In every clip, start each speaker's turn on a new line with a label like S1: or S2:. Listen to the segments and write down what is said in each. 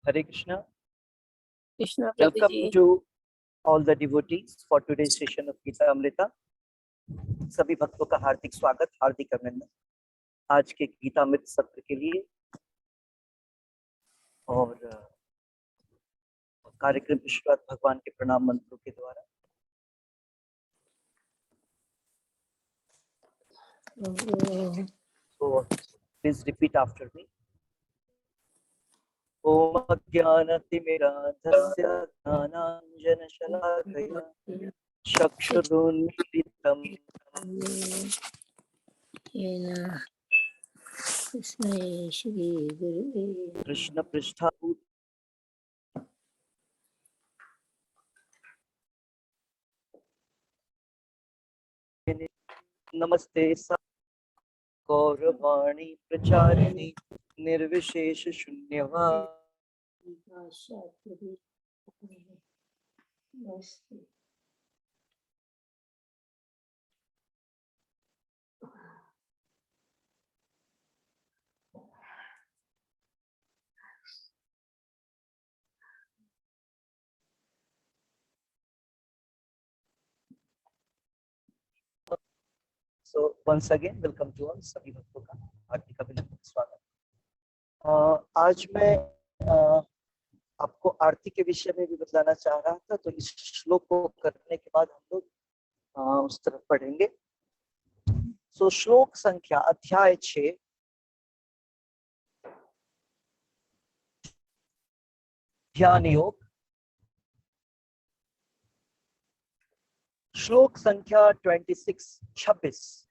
S1: Hare Krishna.
S2: Krishna Prabhuji.
S1: Welcome to all the devotees for today's session of Gita Amrita. सभी भक्तों का हार्दिक स्वागत, हार्दिक अभिनंदन आज के गीता अमृत सत्र के लिए। और कार्यक्रम की शुरुआत भगवान के प्रणाम मंत्रों के द्वारा। So please repeat after me. ओम अज्ञानतिमिरान्धस्य ज्ञानाञ्जनशलाकया चक्षुरुन्मीलितं
S2: येन तस्मै श्री गुरुवे
S1: कृष्णपृष्ठाभूत नमस्ते गौरवाणी प्रचारिणी निर्विशेष शून्यवाद So once again welcome to all, सभी भक्तों का हार्दिक अभिनंदन स्वागत। आज मैं आपको आरती के विषय में भी बताना चाह रहा था, तो इस श्लोक को करने के बाद हम लोग उस तरफ पढ़ेंगे। सो श्लोक संख्या अध्याय 6 ध्यान योग, श्लोक संख्या 26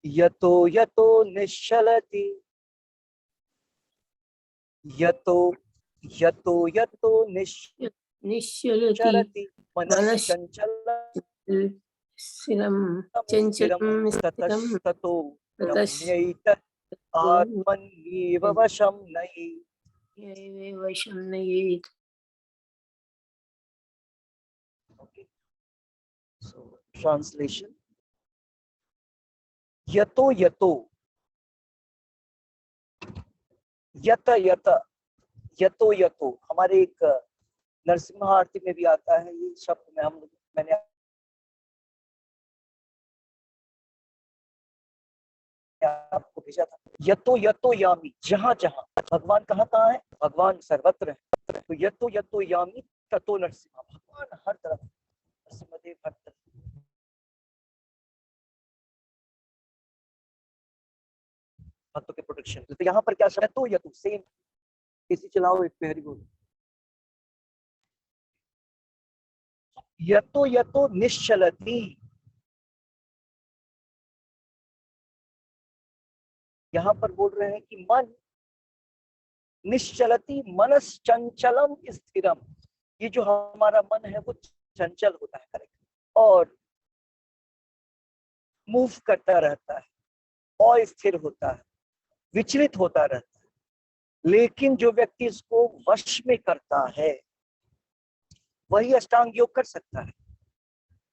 S1: यतो यतो निश्चलति यतो यतो यतो निश्चलति मनश्चञ्चलं ततस्ततो रम्यैतत् आत्मन्येव वशं नयेत्। Okay. So translation. यतो यतो, यत यत, यतो यतो हमारे एक नरसिम्हा आरती में भी आता है ये शब्द में मैंने आपको भेजा था। यतो यतो यामी, जहां जहां भगवान कहाँ है, भगवान सर्वत्र है। तो यतो यतो यामी ततो नरसिम्हा, भगवान हर तरफ, नरसिम्हदेव हर तरफ। भक्तों के प्रोटेक्शन। तो यहाँ पर क्या शब्द है, तो यतु सेम, इसी चलाओ एक वेरी गुड। यतो यतो निश्चलति, यहाँ पर बोल रहे हैं कि मन निश्चलति मनश्चंचलम स्थिरम, ये जो हमारा मन है वो चंचल होता है, करेक्ट, और मूव करता रहता है, अस्थिर होता है, विचलित होता रहता है। लेकिन जो व्यक्ति इसको वश में करता है वही अष्टांग योग कर सकता है।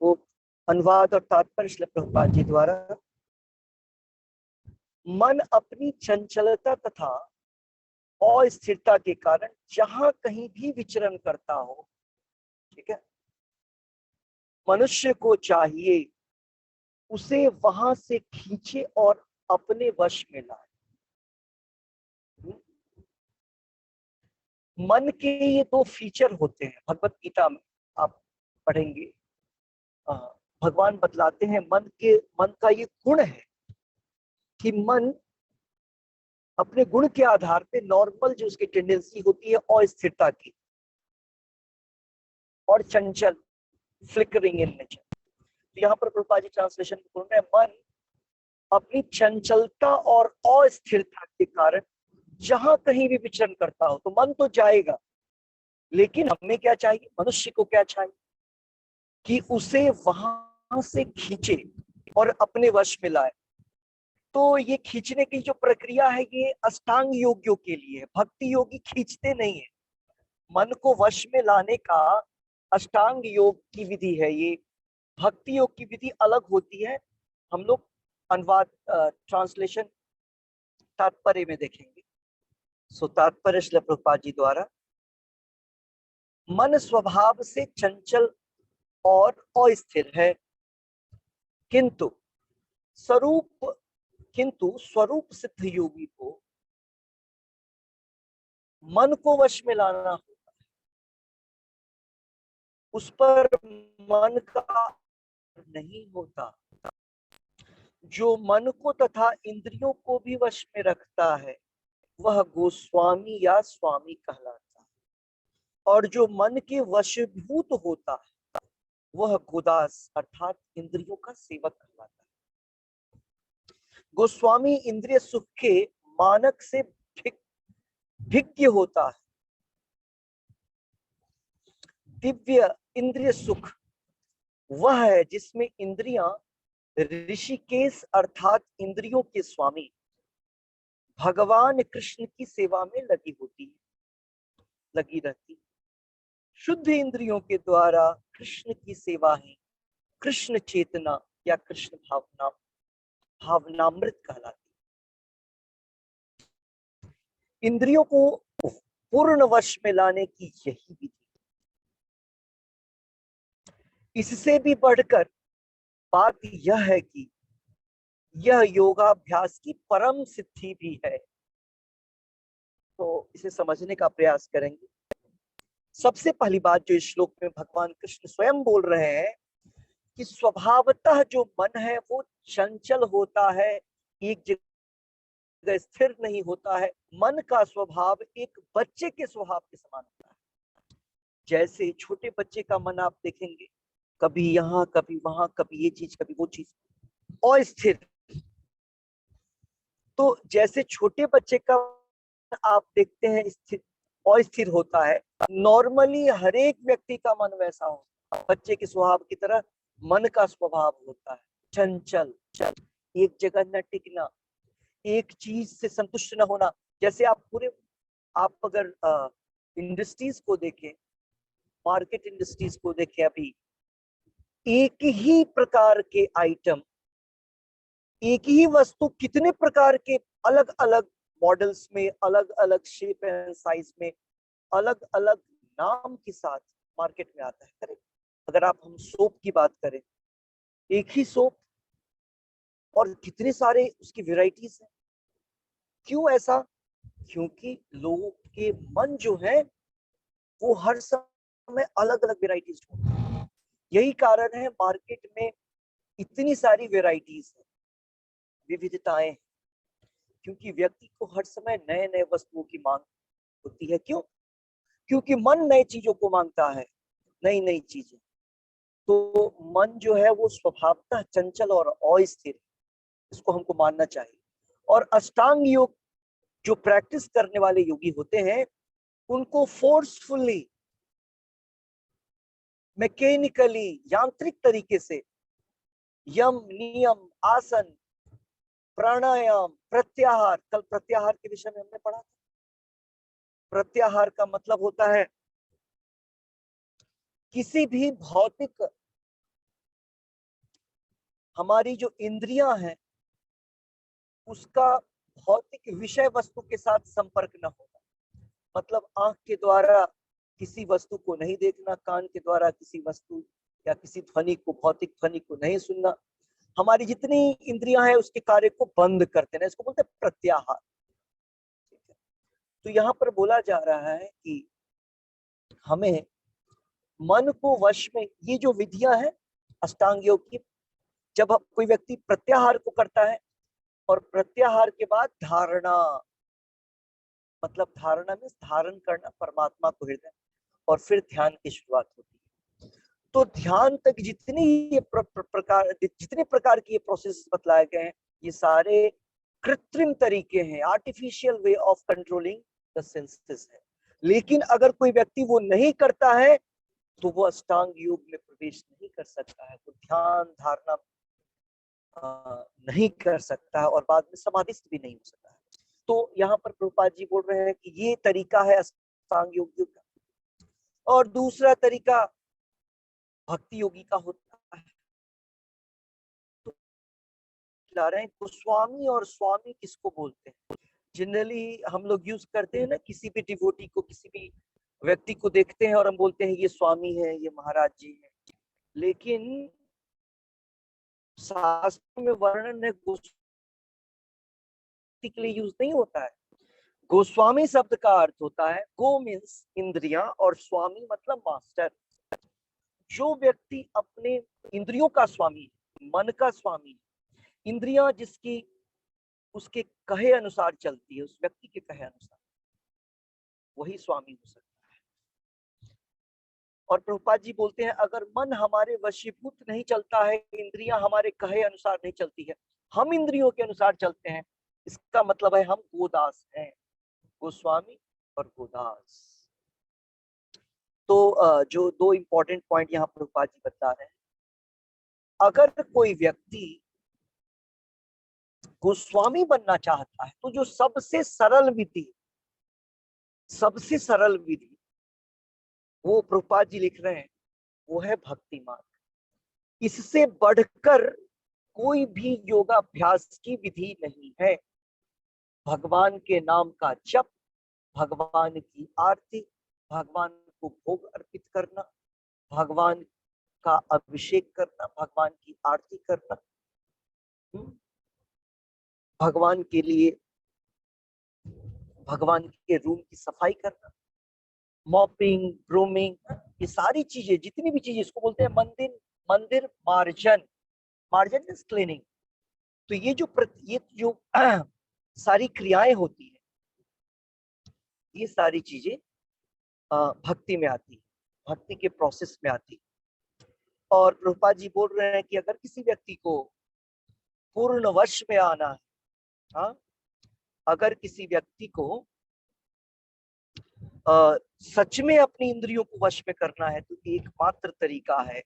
S1: वो अनुवाद और तात्पर्य श्रील प्रभुपाद जी द्वारा, मन अपनी चंचलता तथा अस्थिरता के कारण जहां कहीं भी विचरण करता हो, ठीक है, मनुष्य को चाहिए उसे वहां से खींचे और अपने वश में लाए। मन के ये दो फीचर होते हैं, भगवत गीता में आप पढ़ेंगे, भगवान बतलाते हैं मन का ये गुण है कि मन अपने गुण के आधार पे नॉर्मल जो उसकी टेंडेंसी होती है अस्थिरता की और चंचल, फ्लिकरिंग इन नेचर। तो यहाँ पर प्रभुपाद जी ट्रांसलेशन बोल रहे हैं, मन अपनी चंचलता और अस्थिरता के कारण जहां कहीं भी विचरण करता हो, तो मन तो जाएगा, लेकिन हमें क्या चाहिए, मनुष्य को क्या चाहिए कि उसे वहां से खींचे और अपने वश में लाए। तो ये खींचने की जो प्रक्रिया है ये अष्टांग योगियों के लिए है, भक्ति योगी खींचते नहीं है। मन को वश में लाने का अष्टांग योग की विधि है, ये भक्ति योग की विधि अलग होती है। हम लोग अनुवाद ट्रांसलेशन तात्पर्य में देखेंगे। सो तात्पर्य श्रील प्रभुपाद जी द्वारा मन स्वभाव से चंचल और अस्थिर है, किंतु स्वरूप सिद्ध योगी को मन को वश में लाना होता है। उस पर मन का नहीं होता। जो मन को तथा इंद्रियों को भी वश में रखता है वह गोस्वामी या स्वामी कहलाता है, और जो मन के वशीभूत होता है वह गोदास अर्थात इंद्रियों का सेवक कहलाता है। गोस्वामी इंद्रिय सुख के मानक से भिज्ञ होता है। दिव्य इंद्रिय सुख वह है जिसमें इंद्रियां ऋषिकेश अर्थात इंद्रियों के स्वामी भगवान कृष्ण की सेवा में लगी रहती। शुद्ध इंद्रियों के द्वारा कृष्ण की सेवा ही कृष्ण चेतना या कृष्ण भावनामृत कहलाती। इंद्रियों को पूर्ण वश में लाने की यही विधि। इससे भी बढ़कर बात यह है कि यह योगाभ्यास की परम सिद्धि भी है। तो इसे समझने का प्रयास करेंगे। सबसे पहली बात जो इस श्लोक में भगवान कृष्ण स्वयं बोल रहे हैं कि स्वभावतः जो मन है वो चंचल होता है, एक जगह स्थिर नहीं होता है। मन का स्वभाव एक बच्चे के स्वभाव के समान होता है। जैसे छोटे बच्चे का मन आप देखेंगे, कभी यहाँ कभी वहां, कभी ये चीज कभी वो चीज, अस्थिर। तो जैसे छोटे बच्चे का आप देखते हैं स्थिर अस्थिर होता है, नॉर्मली हर एक व्यक्ति का मन वैसा होता है। बच्चे के स्वभाव की तरह मन का स्वभाव होता है चंचल, एक जगह न टिकना, एक चीज से संतुष्ट न होना। जैसे आप अगर इंडस्ट्रीज को देखें, मार्केट इंडस्ट्रीज को देखें, अभी एक ही प्रकार के आइटम, एक ही वस्तु कितने प्रकार के अलग अलग मॉडल्स में, अलग अलग शेप एंड साइज में, अलग अलग नाम के साथ मार्केट में आता है। करेक्ट। अगर हम सोप की बात करें, एक ही सोप और कितने सारे उसकी वैरायटीज हैं। क्यों ऐसा? क्योंकि लोगों के मन जो है वो हर समय अलग अलग वैरायटीज ढूंढते हैं। यही कारण है मार्केट में इतनी सारी वैरायटीज है, विविधताएं, क्योंकि व्यक्ति को हर समय नए नए वस्तुओं की मांग होती है। क्यों? क्योंकि मन नई चीजों को मांगता है, नई नई चीजें। तो मन जो है वो स्वभावतः चंचल और अस्थिर है, इसको हमको मानना चाहिए। और अष्टांग योग जो प्रैक्टिस करने वाले योगी होते हैं, उनको फोर्सफुली, मैकेनिकली, यांत्रिक तरीके से यम, नियम, आसन, प्राणायाम, प्रत्याहार, कल प्रत्याहार के विषय में हमने पढ़ा था। प्रत्याहार का मतलब होता है किसी भी भौतिक, हमारी जो इंद्रियां हैं उसका भौतिक विषय वस्तु के साथ संपर्क न होना। मतलब आंख के द्वारा किसी वस्तु को नहीं देखना, कान के द्वारा किसी वस्तु या किसी ध्वनि को, भौतिक ध्वनि को नहीं सुनना। हमारी जितनी इंद्रियां हैं उसके कार्य को बंद कर देना, इसको बोलते हैं प्रत्याहार। तो यहाँ पर बोला जा रहा है कि हमें मन को वश में, ये जो विधियां हैं अष्टांग योग की, जब कोई व्यक्ति प्रत्याहार को करता है और प्रत्याहार के बाद धारणा, मतलब धारणा में धारण करना परमात्मा को हृदय, और फिर ध्यान की शुरुआत होती है। तो ध्यान तक जितनी ये जितने प्रकार की ये प्रोसेस बतलाए गए हैं, ये सारे कृत्रिम तरीके हैं, artificial way of controlling the senses है। लेकिन अगर कोई व्यक्ति वो नहीं करता है तो वो अष्टांग योग में प्रवेश नहीं कर सकता है, तो ध्यान धारणा नहीं कर सकता है और बाद में समाधिस्थ भी नहीं हो सकता है। तो यहाँ पर प्रभुपाद जी बोल रहे हैं कि ये तरीका है अष्टांग योग का। और दूसरा तरीका भक्ति योगी का होता है। तो ला रहे हैं गोस्वामी, और स्वामी किसको बोलते हैं? जनरली हम लोग यूज करते हैं ना, किसी भी डिवोटी को, किसी भी व्यक्ति को देखते हैं और हम बोलते हैं ये स्वामी है, ये महाराज जी है। लेकिन शास्त्र में वर्णन है गोस्वामी के लिए यूज नहीं होता है। गोस्वामी शब्द का अर्थ होता है, गो मीन्स इंद्रियां और स्वामी मतलब मास्टर। जो व्यक्ति अपने इंद्रियों का स्वामी, मन का स्वामी, इंद्रियां जिसकी उसके कहे अनुसार चलती है, उस व्यक्ति के कहे अनुसार, वही स्वामी हो सकता है। और प्रभुपाद जी बोलते हैं अगर मन हमारे वशीभूत नहीं चलता है, इंद्रियां हमारे कहे अनुसार नहीं चलती है, हम इंद्रियों के अनुसार चलते हैं, इसका मतलब है हम गोदास हैं, गोस्वामी और गोदास। तो जो दो इंपॉर्टेंट पॉइंट यहाँ प्रभुपाद जी बता रहे हैं, अगर कोई व्यक्ति गोस्वामी बनना चाहता है तो जो सबसे सरल विधि, सबसे सरल विधि वो प्रभुपाद जी लिख रहे हैं, वो है भक्ति मार्ग। इससे बढ़कर कोई भी योगाभ्यास की विधि नहीं है। भगवान के नाम का जप, भगवान की आरती, भगवान को भोग अर्पित करना, भगवान का अभिषेक करना, भगवान की आरती करना, भगवान के लिए भगवान के रूम की सफाई करना, मॉपिंग, ग्रूमिंग, ये सारी चीजें, जितनी भी चीजें, इसको बोलते हैं मंदिर मंदिर मार्जन। मार्जन मीन्स क्लीनिंग। तो ये जो सारी क्रियाएं होती है, ये सारी चीजें भक्ति में आती है, भक्ति के प्रोसेस में आती है। और प्रभुपाद जी बोल रहे हैं कि अगर किसी व्यक्ति को पूर्ण वश में आना है, हाँ, अगर किसी व्यक्ति को सच में अपनी इंद्रियों को वश में करना है, तो एकमात्र तरीका है,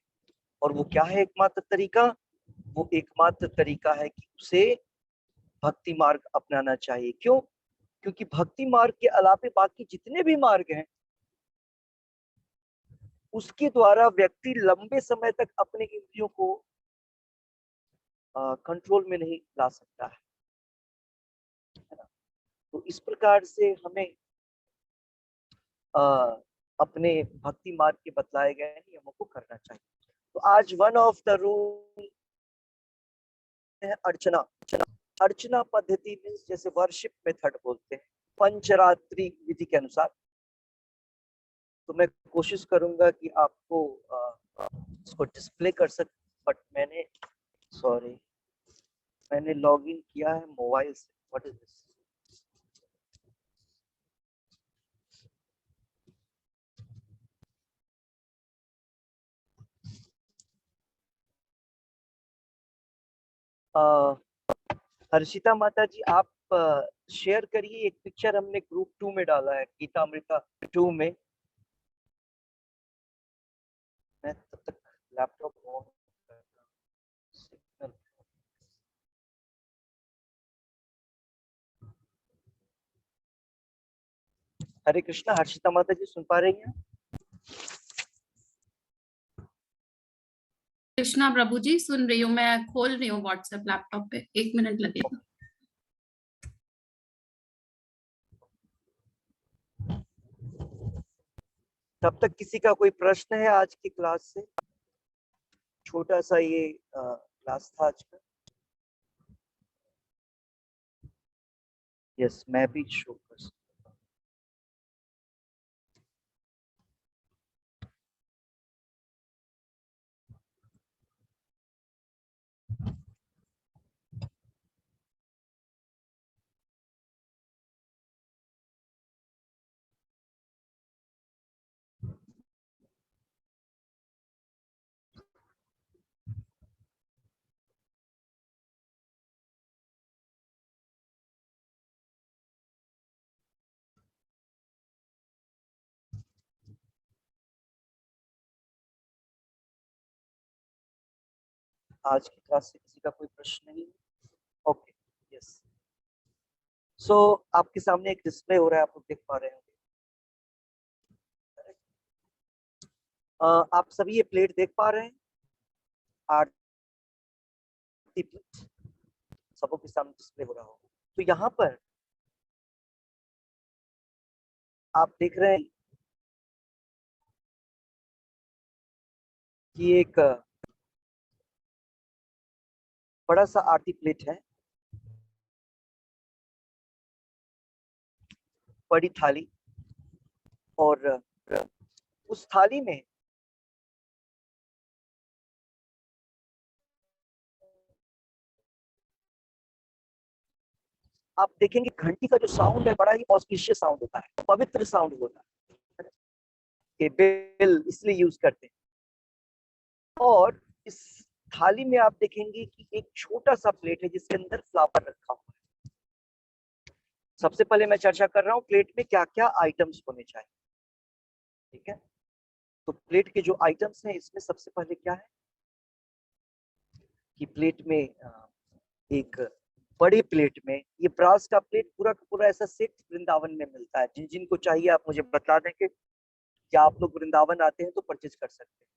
S1: और वो क्या है एकमात्र तरीका? वो एकमात्र तरीका है कि उसे भक्ति मार्ग अपनाना चाहिए। क्यों? क्योंकि भक्ति मार्ग के अलावा बाकी जितने भी मार्ग हैं, उसके द्वारा व्यक्ति लंबे समय तक अपने इंद्रियों को कंट्रोल में नहीं ला सकता है ना? तो इस प्रकार से हमें अपने भक्ति मार्ग के बतलाए गए नियमों को करना चाहिए। तो आज वन ऑफ द रूल है अर्चना। अर्चना पद्धति मीन्स जैसे वर्शिप मेथड बोलते हैं, पंचरात्रि विधि के अनुसार। तो मैं कोशिश करूंगा कि आपको इसको डिस्प्ले कर सकूं, बट मैंने लॉग इन किया है मोबाइल से। What is this? हर्षिता माता जी, आप शेयर करिए, एक पिक्चर हमने ग्रुप 2 में डाला है, गीता अमृता 2 में। मैं तब तक लैपटॉप ऑन करता हूं। सिग्नल। हरे कृष्णा। हर्षिता माता जी सुन पा रही हैं?
S3: कृष्णा प्रभु जी सुन रही हूँ, मैं खोल रही हूँ व्हाट्सएप लैपटॉप पे, 1 मिनट लगेगा।
S1: तब तक किसी का कोई प्रश्न है आज की क्लास से? छोटा सा ये क्लास था आज का। यस, मैं भी शो कर सकता हूं। आज की क्लास से किसी का कोई प्रश्न नहीं? Okay, yes. सो आपके सामने एक डिस्प्ले हो रहा है, आप लोग देख पा रहे होंगे। आप सभी ये प्लेट देख पा रहे हैं? आरती प्लेट सबों के सामने डिस्प्ले हो रहा होगा। तो यहाँ पर आप देख रहे हैं कि एक बड़ा सा आरती प्लेट है, बड़ी थाली, और उस थाली में आप देखेंगे घंटी का जो साउंड है बड़ा ही ऑस्पिशियस साउंड होता है, पवित्र साउंड होता है, ये बेल इसलिए यूज करते हैं। और इस थाली में आप देखेंगे कि एक छोटा सा प्लेट है जिसके अंदर फ्लावर रखा हुआ है। सबसे पहले मैं चर्चा कर रहा हूँ प्लेट में क्या क्या आइटम्स होने चाहिए, ठीक है। तो प्लेट के जो आइटम्स हैं इसमें सबसे पहले क्या है कि प्लेट में एक बड़े प्लेट में, ये ब्रास का प्लेट पूरा का पूरा ऐसा सेट वृंदावन में मिलता है। जिन जिनको चाहिए आप मुझे बता दें कि क्या आप लोग वृंदावन आते हैं तो परचेज कर सकते हैं,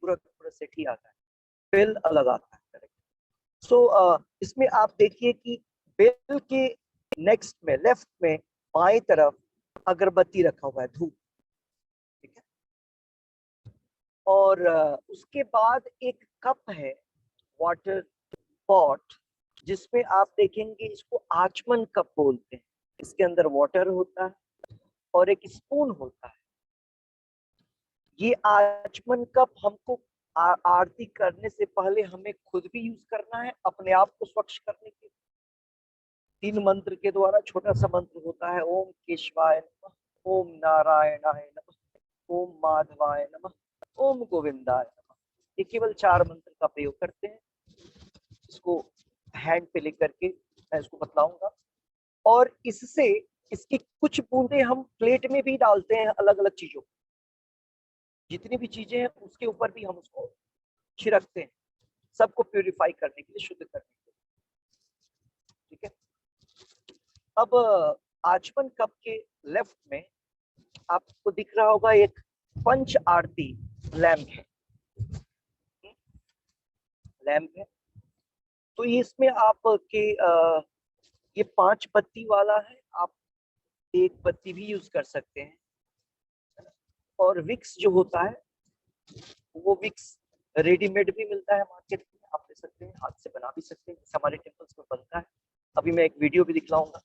S1: पूरा का पूरा सेट ही आता है, बेल अलग आता है। सो इसमें आप देखिए कि बेल के नेक्स्ट में लेफ्ट में बाएं तरफ अगरबत्ती रखा हुआ है, धूप, ठीक है। और उसके बाद एक कप है, वाटर पॉट, जिसमें आप देखेंगे इसको आचमन कप बोलते हैं। इसके अंदर वाटर होता है और एक स्पून होता है। ये आचमन कप हमको आरती करने से पहले हमें खुद भी यूज करना है, अपने आप को स्वच्छ करने के लिए। 3 मंत्र के द्वारा, छोटा सा मंत्र होता है, ओम केशवाय नमः, ओम नारायणाय नमः, ओम माधवाय नमः, ओम गोविंदाय नमः। ये केवल 4 मंत्र का प्रयोग करते हैं। इसको हैंड पे लेकर के मैं इसको बतलाऊंगा। और इससे इसकी कुछ बूंदे हम प्लेट में भी डालते हैं, अलग अलग चीजों, जितनी भी चीजें हैं उसके ऊपर भी हम उसको छिड़कते हैं, सबको प्यूरिफाई करने के लिए, शुद्ध करने के लिए, ठीक है। अब आचमन कप के लेफ्ट में आपको दिख रहा होगा एक पंच आरती लैंप है, लैंप है। तो ये इसमें आपके ये 5 बत्ती वाला है, आप 1 बत्ती भी यूज कर सकते हैं। और विक्स जो होता है वो विक्स रेडीमेड भी मिलता है मार्केट में, आप ले सकते हैं, हाथ से बना भी सकते हैं, हमारे टेम्पल्स में बनता है। अभी मैं एक वीडियो भी दिखलाऊंगा।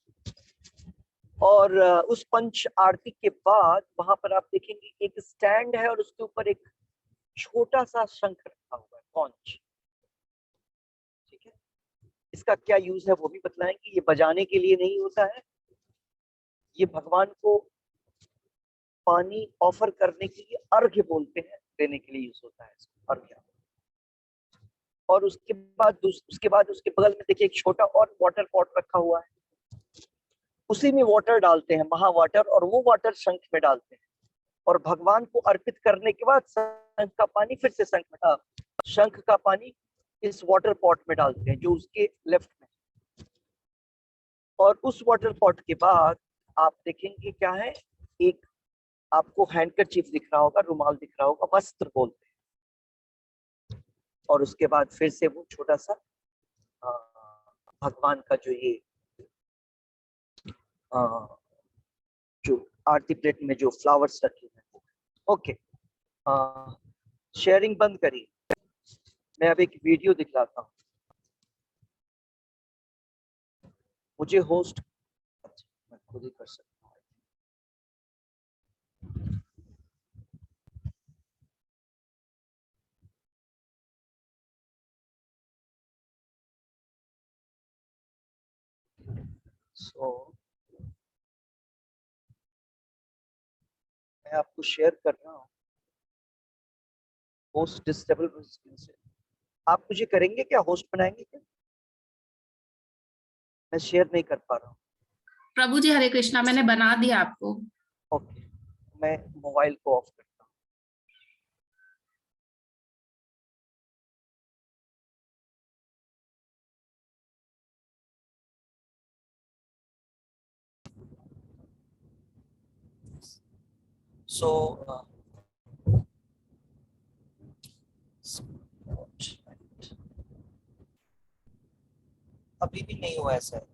S1: और उस पंच आरती के बाद वहां पर आप देखेंगे एक स्टैंड है और उसके ऊपर एक छोटा सा शंख रखा हुआ है, कॉन्च, ठीक है। इसका क्या यूज है वो भी बतलाएंगे। ये बजाने के लिए नहीं होता है, ये भगवान को पानी ऑफर करने के लिए, अर्घ्य बोलते हैं, देने के लिए यूज होता है इसको, अर्घ्य। और उसके बाद उसके बगल में देखिए एक छोटा और वाटर पॉट रखा हुआ है, उसी में वाटर डालते हैं, महा वाटर, और वो वाटर शंख में डालते हैं और भगवान को अर्पित करने के बाद शंख का पानी फिर से शंख का पानी इस वाटर पॉट में डालते हैं जो उसके लेफ्ट में। और उस वाटर पॉट के बाद आप देखेंगे क्या है, एक आपको हैंडकरचीफ दिख रहा होगा, रुमाल दिख रहा होगा, वस्त्र बोलते हैं। और उसके बाद फिर से वो छोटा सा भगवान का जो ये जो आरती प्लेट में जो फ्लावर्स रखे हैं, ओके। शेयरिंग बंद करिए, मैं अब एक वीडियो दिखलाता हूँ। मुझे होस्ट, मैं खुद ही कर सकता हूँ। मैं आपको शेयर कर रहा हूँ होस्ट डिसेबल स्क्रीन से। आप मुझे करेंगे क्या, होस्ट बनाएंगे क्या? मैं शेयर नहीं कर पा रहा हूँ।
S3: प्रभु जी हरे कृष्णा, मैंने बना दिया आपको।
S1: ओके, मैं मोबाइल को ऑफ करता हूँ। सो अभी भी नहीं हुआ ऐसा है।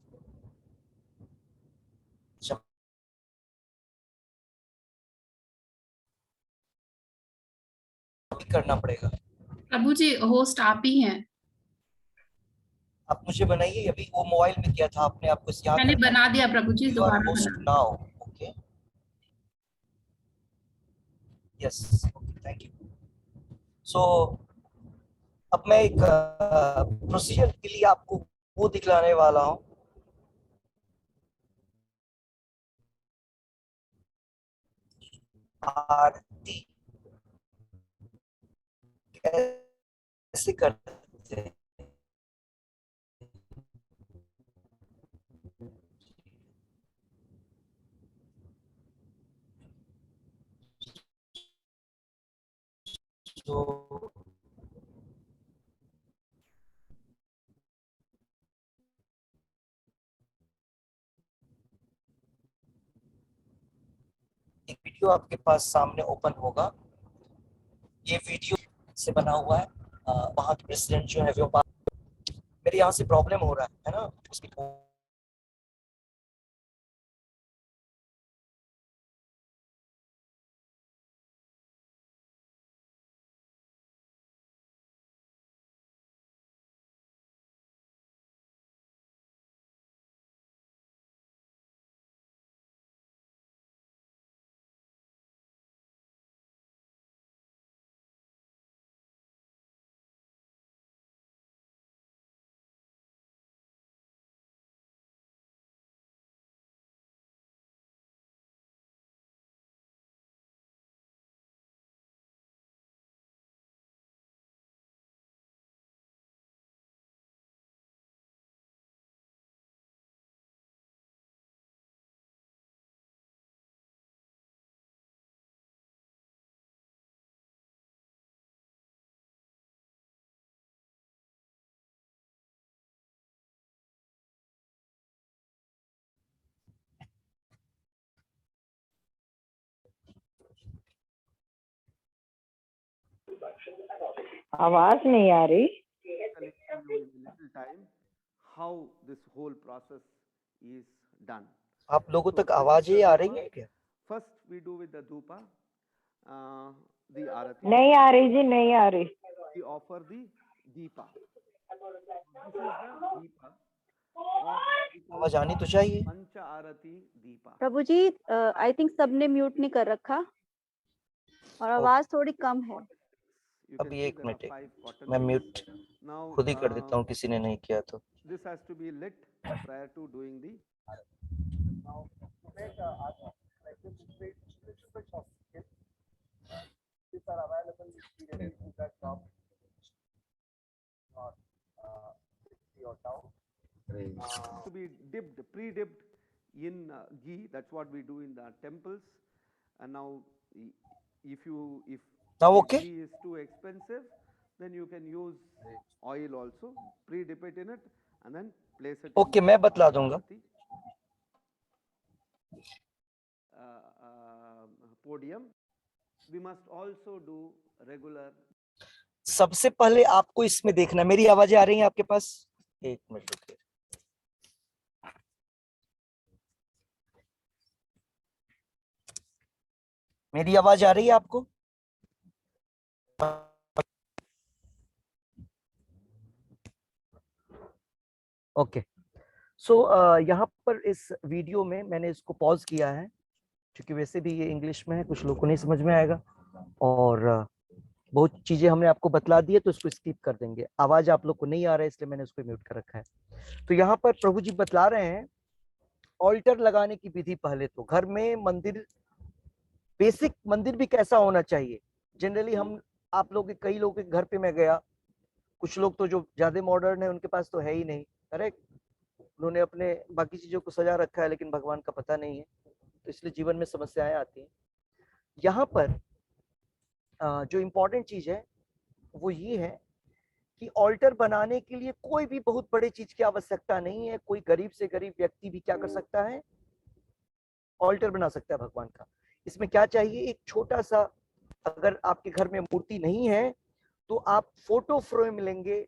S1: करना पड़ेगा।
S3: प्रभु जी होस्ट आप ही हैं।
S1: आप मुझे बनाइए, अभी वो मोबाइल में किया था आपने, आपको याद
S3: मैंने
S1: रखना
S3: बना दिया प्रभु जी,
S1: है। यू आर
S3: दोबारा
S1: होस्ट
S3: बना।
S1: Now, okay, yes, thank you. So अब मैं एक प्रोसीजर के लिए आपको वो दिखलाने वाला हूँ। आरती कैसे करते हैं। तो एक वीडियो आपके पास सामने ओपन होगा। ये वीडियो से बना हुआ है। वहाँ के प्रेसिडेंट जो है वो मेरे यहाँ से प्रॉब्लम हो रहा है ना, उसकी
S4: आवाज नहीं आ रही।
S5: Explain you in a little time how this whole process is done.
S1: आप लोगों
S5: So
S1: तक
S5: this is
S1: आवाजें
S5: the
S1: आ
S5: dhupa.
S1: रही है क्या?
S5: First we do with the dhupa, the arati.
S4: नहीं आ रही जी, नहीं आ रही।
S5: We offer the deepa. This is the deepa.
S1: आवाज आनी तो चाहिए।
S5: Pancha arati deepa.
S6: Prabhu ji I think सबने म्यूट नहीं कर रखा और आवाज थोड़ी कम है।
S5: You can
S1: अभी
S5: see
S1: एक
S5: there are
S1: मिनट,
S5: 5 cotton
S1: मैं
S5: beads.
S1: म्यूट
S5: Now
S1: खुद ही कर देता हूँ, किसी ने नहीं किया तो।
S5: this has to be lit prior to doing the to be dipped, pre-dipped in ghee. That's what we do in the temples. And now, if
S1: Now
S5: the
S1: okay?
S5: ghee is too expensive, then you can use oil also. Pre-dip it in it and then place it.
S1: Okay,
S5: in
S1: मैं बतला दूंगा।
S5: Podium. We must also do regular.
S1: सबसे पहले आपको इसमें देखना, मेरी आवाजें आ रही हैं आपके पास? एक मिनट रुकिए। मेरी आवाज आ रही है आपको? ओके, सो यहाँ पर इस वीडियो में मैंने इसको पॉज किया है क्योंकि वैसे भी ये इंग्लिश में है, कुछ लोगों को नहीं समझ में आएगा और बहुत चीजें हमने आपको बतला दी है तो इसको स्किप कर देंगे। आवाज आप लोग को नहीं आ रहा है इसलिए मैंने उसको म्यूट कर रखा है। तो यहाँ पर प्रभु जी बतला रहे हैं ऑल्टर लगाने की विधि। पहले तो घर में मंदिर, बेसिक मंदिर भी कैसा होना चाहिए। जनरली हम आप लोग के, कई लोगों के घर पे मैं गया, कुछ लोग तो जो ज्यादा मॉडर्न है उनके पास तो है ही नहीं, करेक्ट, उन्होंने अपने बाकी चीजों को सजा रखा है लेकिन भगवान का पता नहीं है, तो इसलिए जीवन में समस्याएं आती हैं। यहाँ पर जो इम्पोर्टेंट चीज है वो ये है कि ऑल्टर बनाने के लिए कोई भी बहुत बड़े चीज की आवश्यकता नहीं है। कोई गरीब से गरीब व्यक्ति भी क्या कर सकता है, ऑल्टर बना सकता है भगवान का। इसमें क्या चाहिए, एक छोटा सा, अगर आपके घर में मूर्ति नहीं है तो आप फोटो फ्रेम लेंगे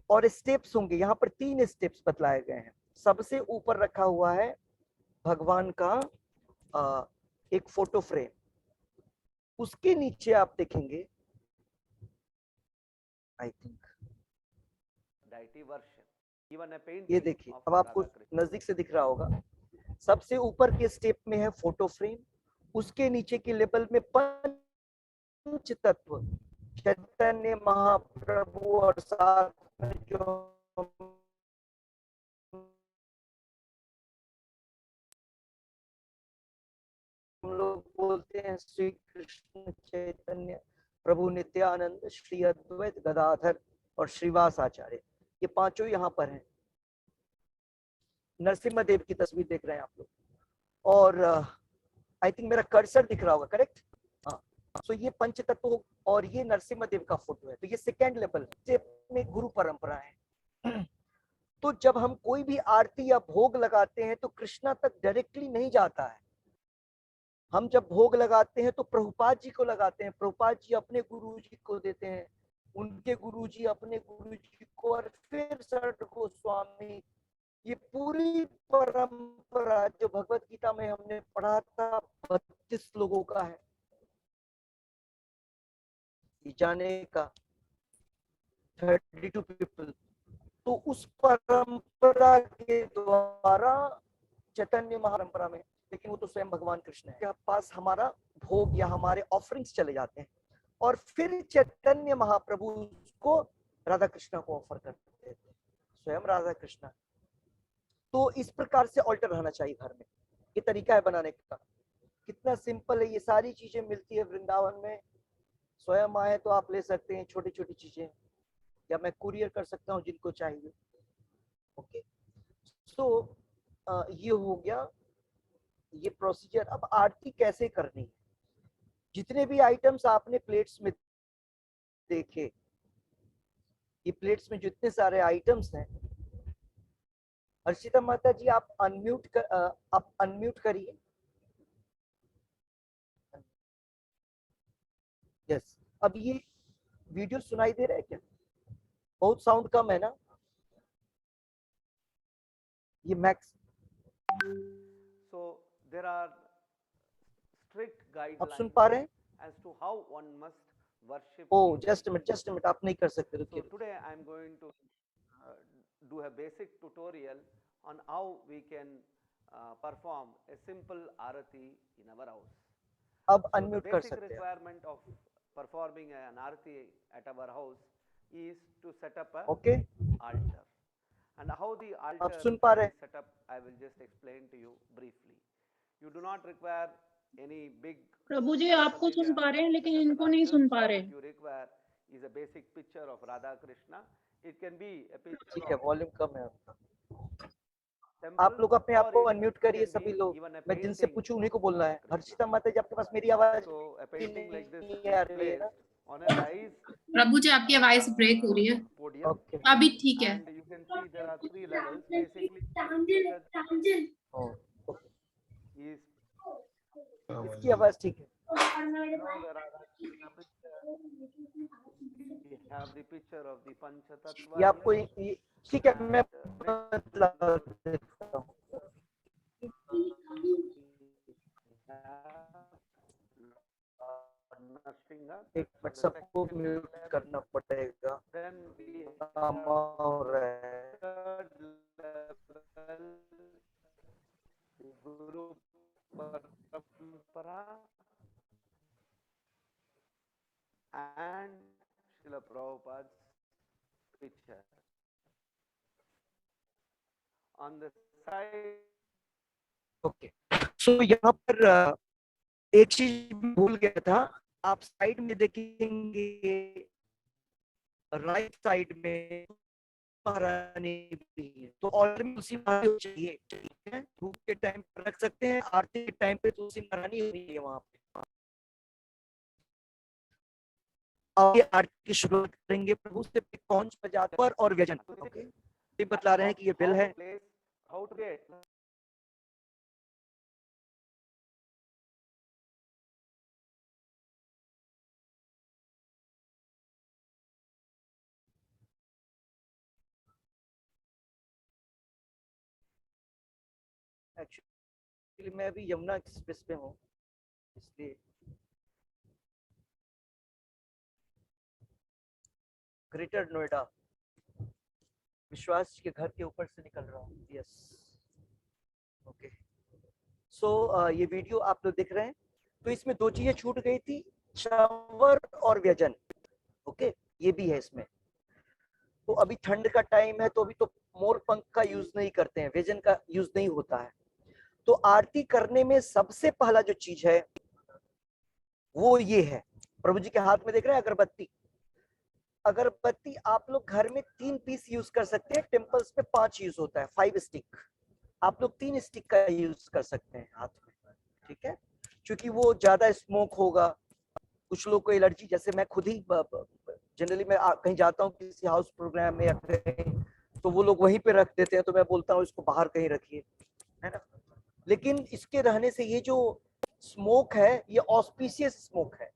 S1: और स्टेप्स होंगे। यहाँ पर 3 स्टेप्स बतलाए गए हैं। सबसे ऊपर रखा हुआ है भगवान का एक फोटो फ्रेम, उसके नीचे आप देखेंगे I think
S5: deity worship. Even a
S1: ये
S5: painting
S1: देखिए,
S5: of
S1: अब आपको
S5: Radha Krishna.
S1: नजदीक से दिख रहा होगा, सबसे ऊपर के स्टेप में है फोटो फ्रेम, उसके नीचे के लेवल में पंच तत्व चैतन्य महाप्रभु और साथ में जो हम लोग बोलते हैं श्री कृष्ण चैतन्य प्रभु नित्यानंद श्री अद्वैत गदाधर और श्रीवास आचार्य, ये पांचों यहाँ पर हैं। नरसिम्हा देव की तस्वीर देख रहे हैं आप लोग, और आई थिंक मेरा कर्सर दिख रहा होगा, करेक्ट? हाँ, सो ये पंच तत्व और ये नरसिम्हा देव का फोटो है। तो ये सेकेंड लेवल में गुरु परंपरा है। तो जब हम कोई भी आरती या भोग लगाते हैं तो कृष्णा तक डायरेक्टली नहीं जाता है। हम जब भोग लगाते हैं तो प्रभुपाद जी को लगाते हैं, प्रभुपाद जी अपने गुरु जी को देते हैं, उनके गुरु जी अपने गुरु जी को, और फिर सठ गोस्वामी। ये पूरी परंपरा जो भगवत गीता में हमने पढ़ा था 32 लोगों का है ये जाने का, 32 पीपल। तो उस परंपरा के द्वारा चैतन्य महापरंपरा में, लेकिन वो तो स्वयं भगवान कृष्ण है, के पास हमारा भोग या हमारे ऑफरिंग्स चले जाते हैं और फिर चैतन्य महाप्रभु को राधा कृष्णा को ऑफर करते थे, स्वयं राधा कृष्णा। तो इस प्रकार से ऑल्टर रहना चाहिए घर में, ये तरीका है बनाने का। कितना सिंपल है, ये सारी चीजें मिलती है वृंदावन में, स्वयं आए तो आप ले सकते हैं छोटी छोटी चीजें, या मैं कुरियर कर सकता हूँ जिनको चाहिए। ओके, सो ये हो गया ये प्रोसीजर। अब आरती कैसे करनी है, जितने भी आइटम्स आपने प्लेट्स में देखे, ये प्लेट्स में जितने सारे आइटम्स हैं, हर्षिता माता जी आप अनम्यूट करिए। यस, अब ये वीडियो सुनाई दे रहा है क्या? बहुत साउंड कम है ना? ये max.
S5: So there are strict
S1: आप सुन
S5: guidelines
S1: पा रहे हैं?
S5: as to how one must worship.
S1: Oh
S5: the
S1: just minute, आप नहीं कर सकते,
S5: So
S1: रुकिए।
S5: today I am going to do a basic tutorial on how we can perform a simple arati in our house.
S1: अब
S5: So the
S1: unmute कर
S5: basic
S1: सकते हैं।
S5: requirement of performing an arati at our house is to set up a
S1: okay,
S5: altar. And how the altar
S1: सुन पा रहे
S5: is set up, I will just explain to you briefly. You do not require any big
S2: प्रभु जी आपको सुन
S5: paraphernalia
S2: पा रहे हैं,
S5: to
S2: लेकिन
S5: set up an
S2: इनको नहीं
S5: altar.
S2: सुन पा
S5: All
S2: रहे।
S5: that you require is a basic picture of Radha Krishna. It can be a picture
S1: ठीक है,
S5: of
S1: वॉल्यूम कम है आपका।
S5: temple,
S1: आप लोग अपने आप
S5: or
S1: को
S5: it
S1: अनम्यूट करिए
S5: can
S1: सभी
S5: be
S1: लोग,
S5: even a
S1: मैं जिनसे
S5: painting
S1: पूछूं
S5: of
S1: उन्हीं को बोलना
S5: Radha
S1: है।
S5: Krishna.
S1: हर्षिता माता जी आपके पास मेरी आवाज
S5: So a painting like this
S1: नहीं
S5: is
S1: आ रही है ना?
S5: placed on a raised
S3: प्रभु जी आपकी आवाज ब्रेक हो रही है।
S5: podium,
S1: ओके,
S3: अभी ठीक है।
S5: and you can see there are 3 levels. Basically,
S1: oh, okay,
S5: is
S1: इसकी आवाज ठीक है।
S5: the Radha Krishna picture. We have the picture of the Panchatattva
S1: ये आपको
S5: here.
S1: ये ठीक है, मैं
S5: And next
S1: बतला देता हूँ।
S5: Lord Nrsimha.
S1: एक
S5: So
S1: मिनट,
S5: the
S1: सबको
S5: second
S1: म्यूट
S5: level,
S1: करना पड़ेगा।
S5: then we
S1: काम
S5: have
S1: हो रहा है।
S5: third level, the Guru Parampara and Srila Prabhupada's picture. On the side,
S1: okay, so यहाँ पर एक चीज भूल गया था, आप साइड में देखेंगे, राइट साइड में महारानी भी है, तो ऑर्डर में तुलसी महारानी चाहिए, ठीक है? धूप के टाइम पर रख सकते हैं, आरती के टाइम पे तुलसी महारानी हुई है वहां पे। अब ये आरती की शुरुआत करेंगे प्रभु से कौन बजाते पर और व्यजन। ओके, ये बतला रहे हैं कि ये बिल है।
S5: how to get
S1: एक्चुअली मैं अभी यमुना एक्सप्रेस पे हूँ, इसलिए ग्रेटर नोएडा, विश्वास के घर के ऊपर से निकल रहा हूँ। Yes, okay. सो ये वीडियो आप लोग देख रहे हैं, तो इसमें दो चीजें छूट गई थी, च्यवनप्राश और व्यंजन। ओके, ये भी है इसमें। तो अभी ठंड का टाइम है, तो अभी तो मोर पंख का यूज नहीं करते हैं, व्यंजन का यूज नहीं होता है। तो आरती करने में सबसे पहला जो चीज है वो ये है, प्रभु जी के हाथ में देख रहे हैं अगरबत्ती। अगरबत्ती आप लोग घर में 3 पीस यूज कर सकते हैं, टेम्पल्स में 5 यूज होता है, 5 स्टिक। आप लोग 3 स्टिक का यूज कर सकते हैं हाथ में, ठीक है, क्योंकि वो ज्यादा स्मोक होगा। कुछ लोग को एलर्जी, जैसे मैं खुद ही जनरली मैं कहीं जाता हूँ किसी हाउस प्रोग्राम में या कहीं, तो वो लोग वहीं पे रख देते हैं, तो मैं बोलता हूँ इसको बाहर कहीं रखिए, है ना। लेकिन इसके रहने से ये जो स्मोक है ये ऑस्पिशियस स्मोक है,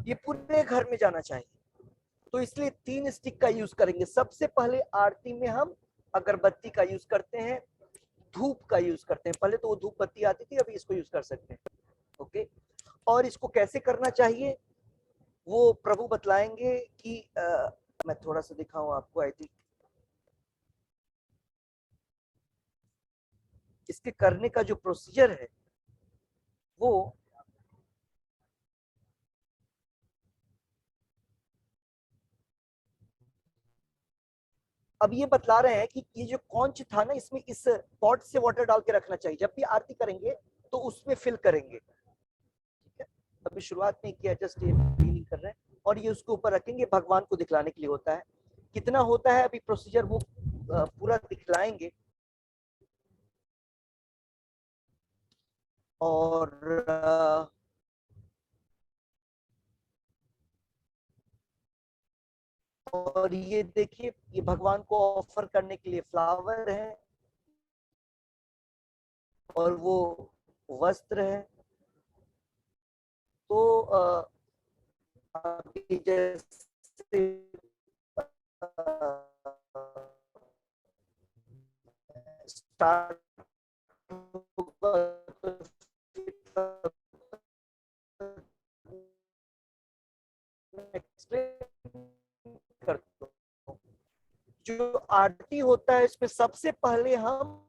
S1: ये पूरे घर में जाना चाहिए। तो इसलिए 3 स्टिक का यूज करेंगे। सबसे पहले आरती में हम अगरबत्ती का यूज करते हैं, धूप का यूज करते हैं। पहले तो वो धूप बत्ती आती थी, अभी इसको यूज कर सकते हैं। ओके, और इसको कैसे करना चाहिए वो प्रभु बतलाएंगे कि मैं थोड़ा सा दिखाऊं आपको। आई थिंक इसके करने का जो प्रोसीजर है वो अब ये बतला रहे हैं कि ये जो कॉन्च था ना, इसमें इस पॉट से वाटर डाल के रखना चाहिए। जब भी आरती करेंगे तो उसमें फिल करेंगे, ठीक है। अभी शुरुआत नहीं किया, जस्ट ये फीलिंग कर रहे हैं, और ये उसके ऊपर रखेंगे, भगवान को दिखलाने के लिए होता है। कितना होता है अभी प्रोसीजर वो पूरा दिखलाएंगे। और ये देखिए, ये भगवान को ऑफर करने के लिए फ्लावर है, और वो वस्त्र है। तो अभी जैसे स्टार्ट करता हूं। जो आरती होता है इसमें सबसे पहले हम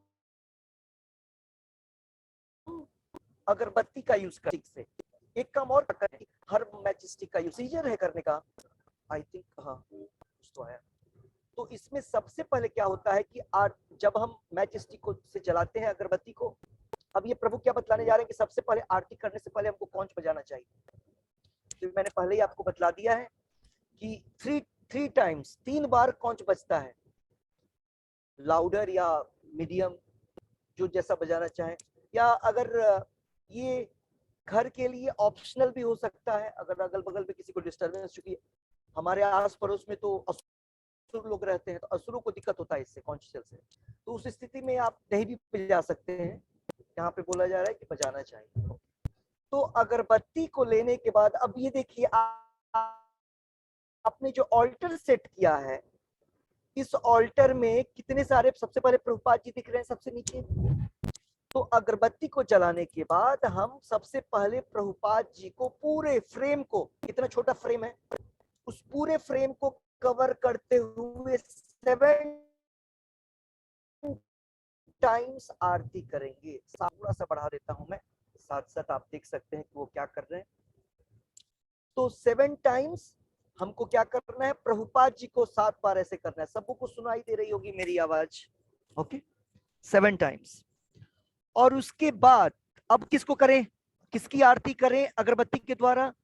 S1: अगरबत्ती का यूज करते से एक काम और करें, हर मैजिस्टिक का यूसीजर है करने का। आई थिंक हाँ कुछ तो है। तो इसमें सबसे पहले क्या होता है कि जब हम मैजिस्टिक को से जलाते हैं अगरबत्ती को, अब ये प्रभु क्या बतलाने जा रहे हैं कि सबसे पहले आरती करने से पहले हमको कौन बजाना चाहिए। तो मैंने पहले ही आपको बतला दिया है कि 3 टाइम्स 3 बार कौन बजता है, लाउडर या मीडियम, जो जैसा बजाना चाहे। या अगर ये घर के लिए ऑप्शनल भी हो सकता है, अगर अगल बगल में किसी को डिस्टर्बेंस, क्योंकि हमारे आस पड़ोस में तो असुर लोग रहते हैं, तो असुरों को दिक्कत होता है इससे, कॉन्शियल से। तो उस स्थिति में आप नहीं भी बजा सकते हैं, यहाँ पे बोला जा रहा है कि बजाना चाहिए। तो अगरबत्ती को लेने के बाद अब ये देखिए, आपने जो ऑल्टर सेट किया है, इस ऑल्टर में कितने सारे, सबसे पहले प्रभुपाद जी दिख रहे हैं सबसे नीचे। तो अगरबत्ती को जलाने के बाद हम सबसे पहले प्रभुपाद जी को पूरे फ्रेम को, कितना छोटा फ्रेम है, उस पूरे फ्रेम को कवर करते हुए 7 टाइम्स आरती करेंगे। थोड़ा सा बढ़ा देता हूं मैं, साथ साथ आप देख सकते हैं कि वो क्या कर रहे हैं। तो 7 टाइम्स हमको क्या करना है, प्रभुपाद जी को 7 बार ऐसे करना है। सबको सुनाई दे रही होगी मेरी आवाज, ओके। 7 टाइम्स। और उसके बाद अब किसको करें, किसकी आरती करें अगरबत्ती के द्वारा,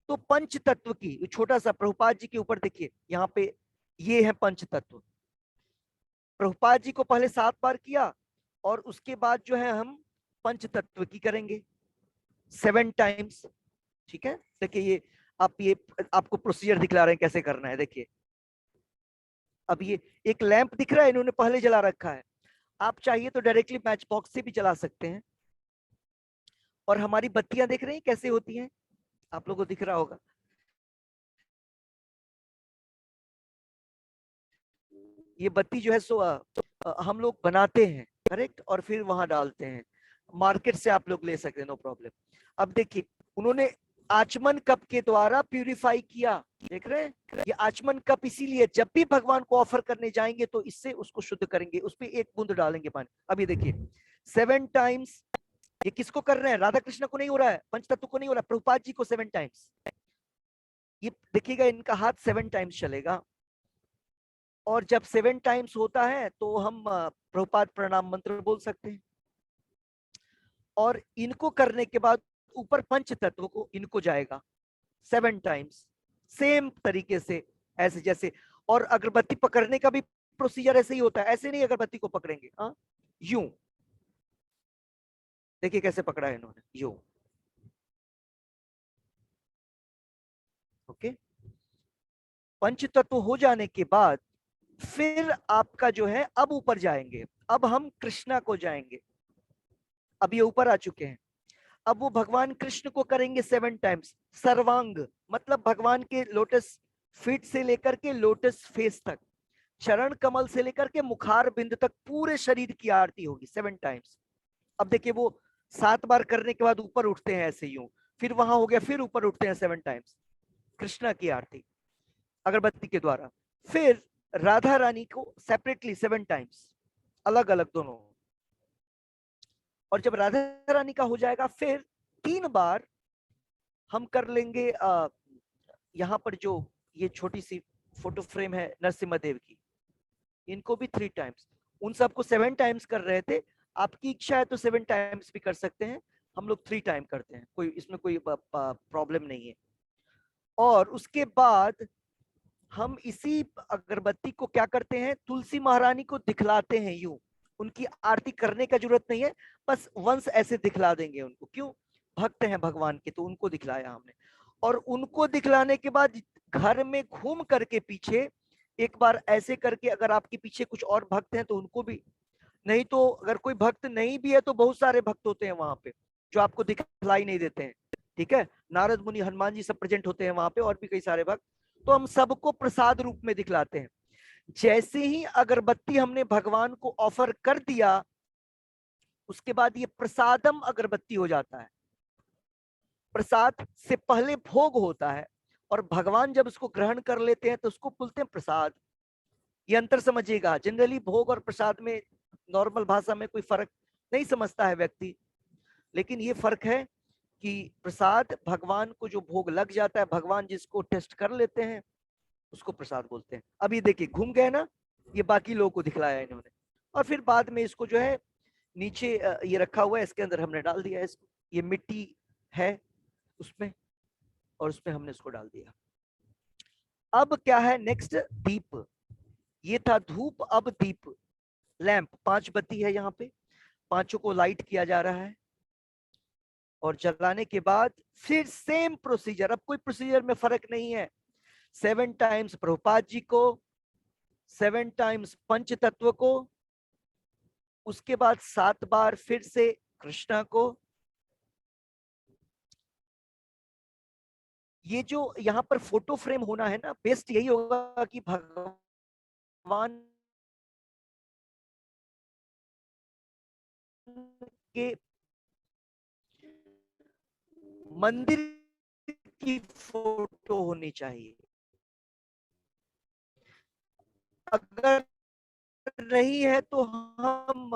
S1: तो पंच तत्व की। छोटा सा प्रभुपाद जी के ऊपर देखिए, यहाँ पे ये है पंच तत्व। प्रभुपाद जी को पहले 7 बार किया, और उसके बाद जो है हम पंच तत्व की करेंगे 7 टाइम्स, ठीक है। देखिए ये आपको प्रोसीजर दिखला रहे हैं कैसे करना है। देखिए अब ये एक लैंप दिख रहा है, इन्होंने पहले जला रखा है। आप चाहिए तो डायरेक्टली मैच बॉक्स से भी जला सकते हैं। और हमारी बत्तियां देख रहे हैं कैसे होती हैं, आप लोगों को दिख रहा होगा। ये बत्ती जो है सो हम लोग बनाते हैं, करेक्ट, और फिर वहां डालते हैं। मार्केट से आप लोग ले सकते हैं, नो प्रॉब्लम। अब देखिए उन्होंने आचमन कप के द्वारा प्यूरिफाई किया। देख रहे हैं, ये आचमन कप इसीलिए जब भी भगवान को ऑफर करने जाएंगे तो इससे उसको शुद्ध करेंगे, उस पे एक बूंद डालेंगे पानी। अभी देखिए 7 टाइम्स, ये किसको कर रहे हैं? राधा कृष्ण को नहीं हो रहा है, पंचतत्व को नहीं हो रहा है, प्रभुपाद जी को 7 टाइम्स। ये देखिएगा इनका हाथ 7 टाइम्स चलेगा, और जब 7 टाइम्स होता है तो हम प्रभुपाद प्रणाम मंत्र बोल सकते हैं। और इनको करने के बाद ऊपर पंच तत्व को इनको जाएगा 7 टाइम्स, सेम तरीके से ऐसे जैसे। और अगरबत्ती पकड़ने का भी प्रोसीजर ऐसे ही होता है, ऐसे नहीं अगरबत्ती को पकड़ेंगे, हाँ यूं। देखिए कैसे पकड़ा है इन्होंने, यूं। ओके, पंच तत्व हो जाने के बाद फिर आपका जो है अब ऊपर जाएंगे, अब हम कृष्णा को जाएंगे। अब ये ऊपर आ चुके हैं, अब वो भगवान कृष्ण को करेंगे 7 टाइम्स। सर्वांग मतलब भगवान के लोटस फीट से लेकर के लोटस फेस तक, चरण कमल से लेकर के मुखार बिंद तक पूरे शरीर की आरती होगी 7 टाइम्स। अब देखिए वो 7 बार करने के बाद ऊपर उठते हैं ऐसे यूं, फिर वहां हो गया, फिर ऊपर उठते हैं 7 टाइम्स कृष्णा की आरती अगरबत्ती के द्वारा। फिर राधा रानी को सेपरेटली 7 टाइम्स, अलग अलग दोनों। और जब राधा रानी का हो जाएगा फिर 3 बार हम कर लेंगे यहाँ पर जो ये छोटी सी फोटो फ्रेम है नरसिम्हा देव की, इनको भी 3 टाइम्स। उन सबको 7 टाइम्स कर रहे थे, आपकी इच्छा है तो 7 टाइम्स भी कर सकते हैं, हम लोग 3 टाइम करते हैं, कोई इसमें कोई प्रॉब्लम नहीं है। और उसके बाद हम इसी अगरबत्ती को क्या करते हैं, तुलसी महारानी को दिखलाते हैं यूं। उनकी आरती करने का जरूरत नहीं है, बस वंश ऐसे दिखला देंगे उनको, क्यों? भक्त हैं भगवान के, तो उनको दिखलाया हमने। और उनको दिखलाने के बाद घर में घूम करके पीछे एक बार ऐसे करके, अगर आपके पीछे कुछ और भक्त हैं तो उनको भी, नहीं तो अगर कोई भक्त नहीं भी है तो बहुत सारे भक्त होते हैं वहां पे जो आपको दिखलाई नहीं देते हैं, ठीक है? नारद मुनि, हनुमान जी सब प्रेजेंट होते हैं वहां पे, और भी कई सारे भक्त। तो हम सबको प्रसाद रूप में दिखलाते हैं। जैसे ही अगरबत्ती हमने भगवान को ऑफर कर दिया, उसके बाद ये प्रसादम अगरबत्ती हो जाता है। प्रसाद से पहले भोग होता है, और भगवान जब उसको ग्रहण कर लेते हैं तो उसको बोलते हैं प्रसाद। ये अंतर समझिएगा, जनरली भोग और प्रसाद में नॉर्मल भाषा में कोई फर्क नहीं समझता है व्यक्ति, लेकिन ये फर्क है कि प्रसाद भगवान को जो भोग लग जाता है, भगवान जिसको टेस्ट कर लेते हैं उसको प्रसाद बोलते हैं। अब ये देखिए घूम गए ना, ये बाकी लोगों को दिखलाया इन्होंने। और फिर बाद में इसको जो है नीचे ये रखा हुआ है, इसके अंदर हमने डाल दिया है इसको, ये मिट्टी है उसमें, और उसमें हमने इसको डाल दिया। अब क्या है नेक्स्ट, दीप। ये था धूप, अब दीप, लैंप, 5 बत्ती है यहाँ पे, पांचों को लाइट किया जा रहा है। और जलाने के बाद फिर सेम प्रोसीजर, अब कोई प्रोसीजर में फर्क नहीं है। 7 टाइम्स प्रभुपाद जी को, 7 टाइम्स पंच तत्व को, उसके बाद 7 बार फिर से कृष्णा को। ये जो यहाँ पर फोटो फ्रेम होना है ना, बेस्ट यही होगा कि भगवान के मंदिर की फोटो होनी चाहिए। अगर नहीं है तो हम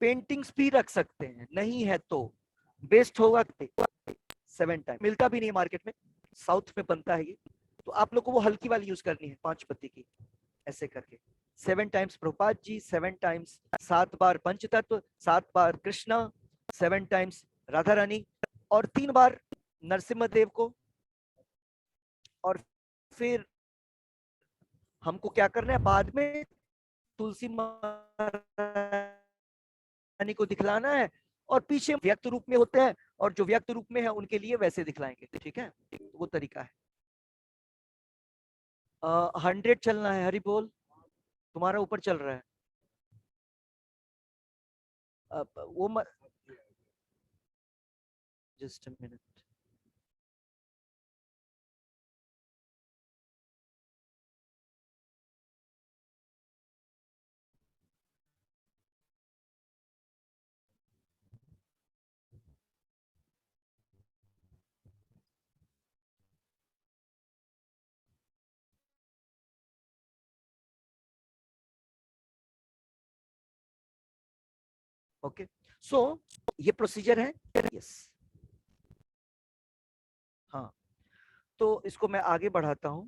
S1: पेंटिंग्स भी रख सकते हैं, नहीं है तो बेस्ट होगा 7 टाइम। मिलता भी नहीं मार्केट में, साउथ में बनता है ये, तो आप लोग को वो हल्की वाली यूज करनी है 5 पत्ती की, ऐसे करके 7 टाइम्स प्रभुपाद जी, 7 टाइम्स, 7 बार पंचतत्व, 7 बार कृष्णा, 7 टाइम्स राधा रानी, और 3 बार नरसिम्हा देव को। और फिर हमको क्या करना है, बाद में तुलसी महारानी को दिखलाना है, और पीछे व्यक्त रूप में होते हैं, और जो व्यक्त रूप में है उनके लिए वैसे दिखलाएंगे, ठीक है? वो तरीका है। 100 चलना है, हरि बोल, तुम्हारा ऊपर चल रहा है। वो जस्ट अ मिनट। ओके, सो ये प्रोसीजर है। यस, हाँ, तो इसको मैं आगे बढ़ाता हूं।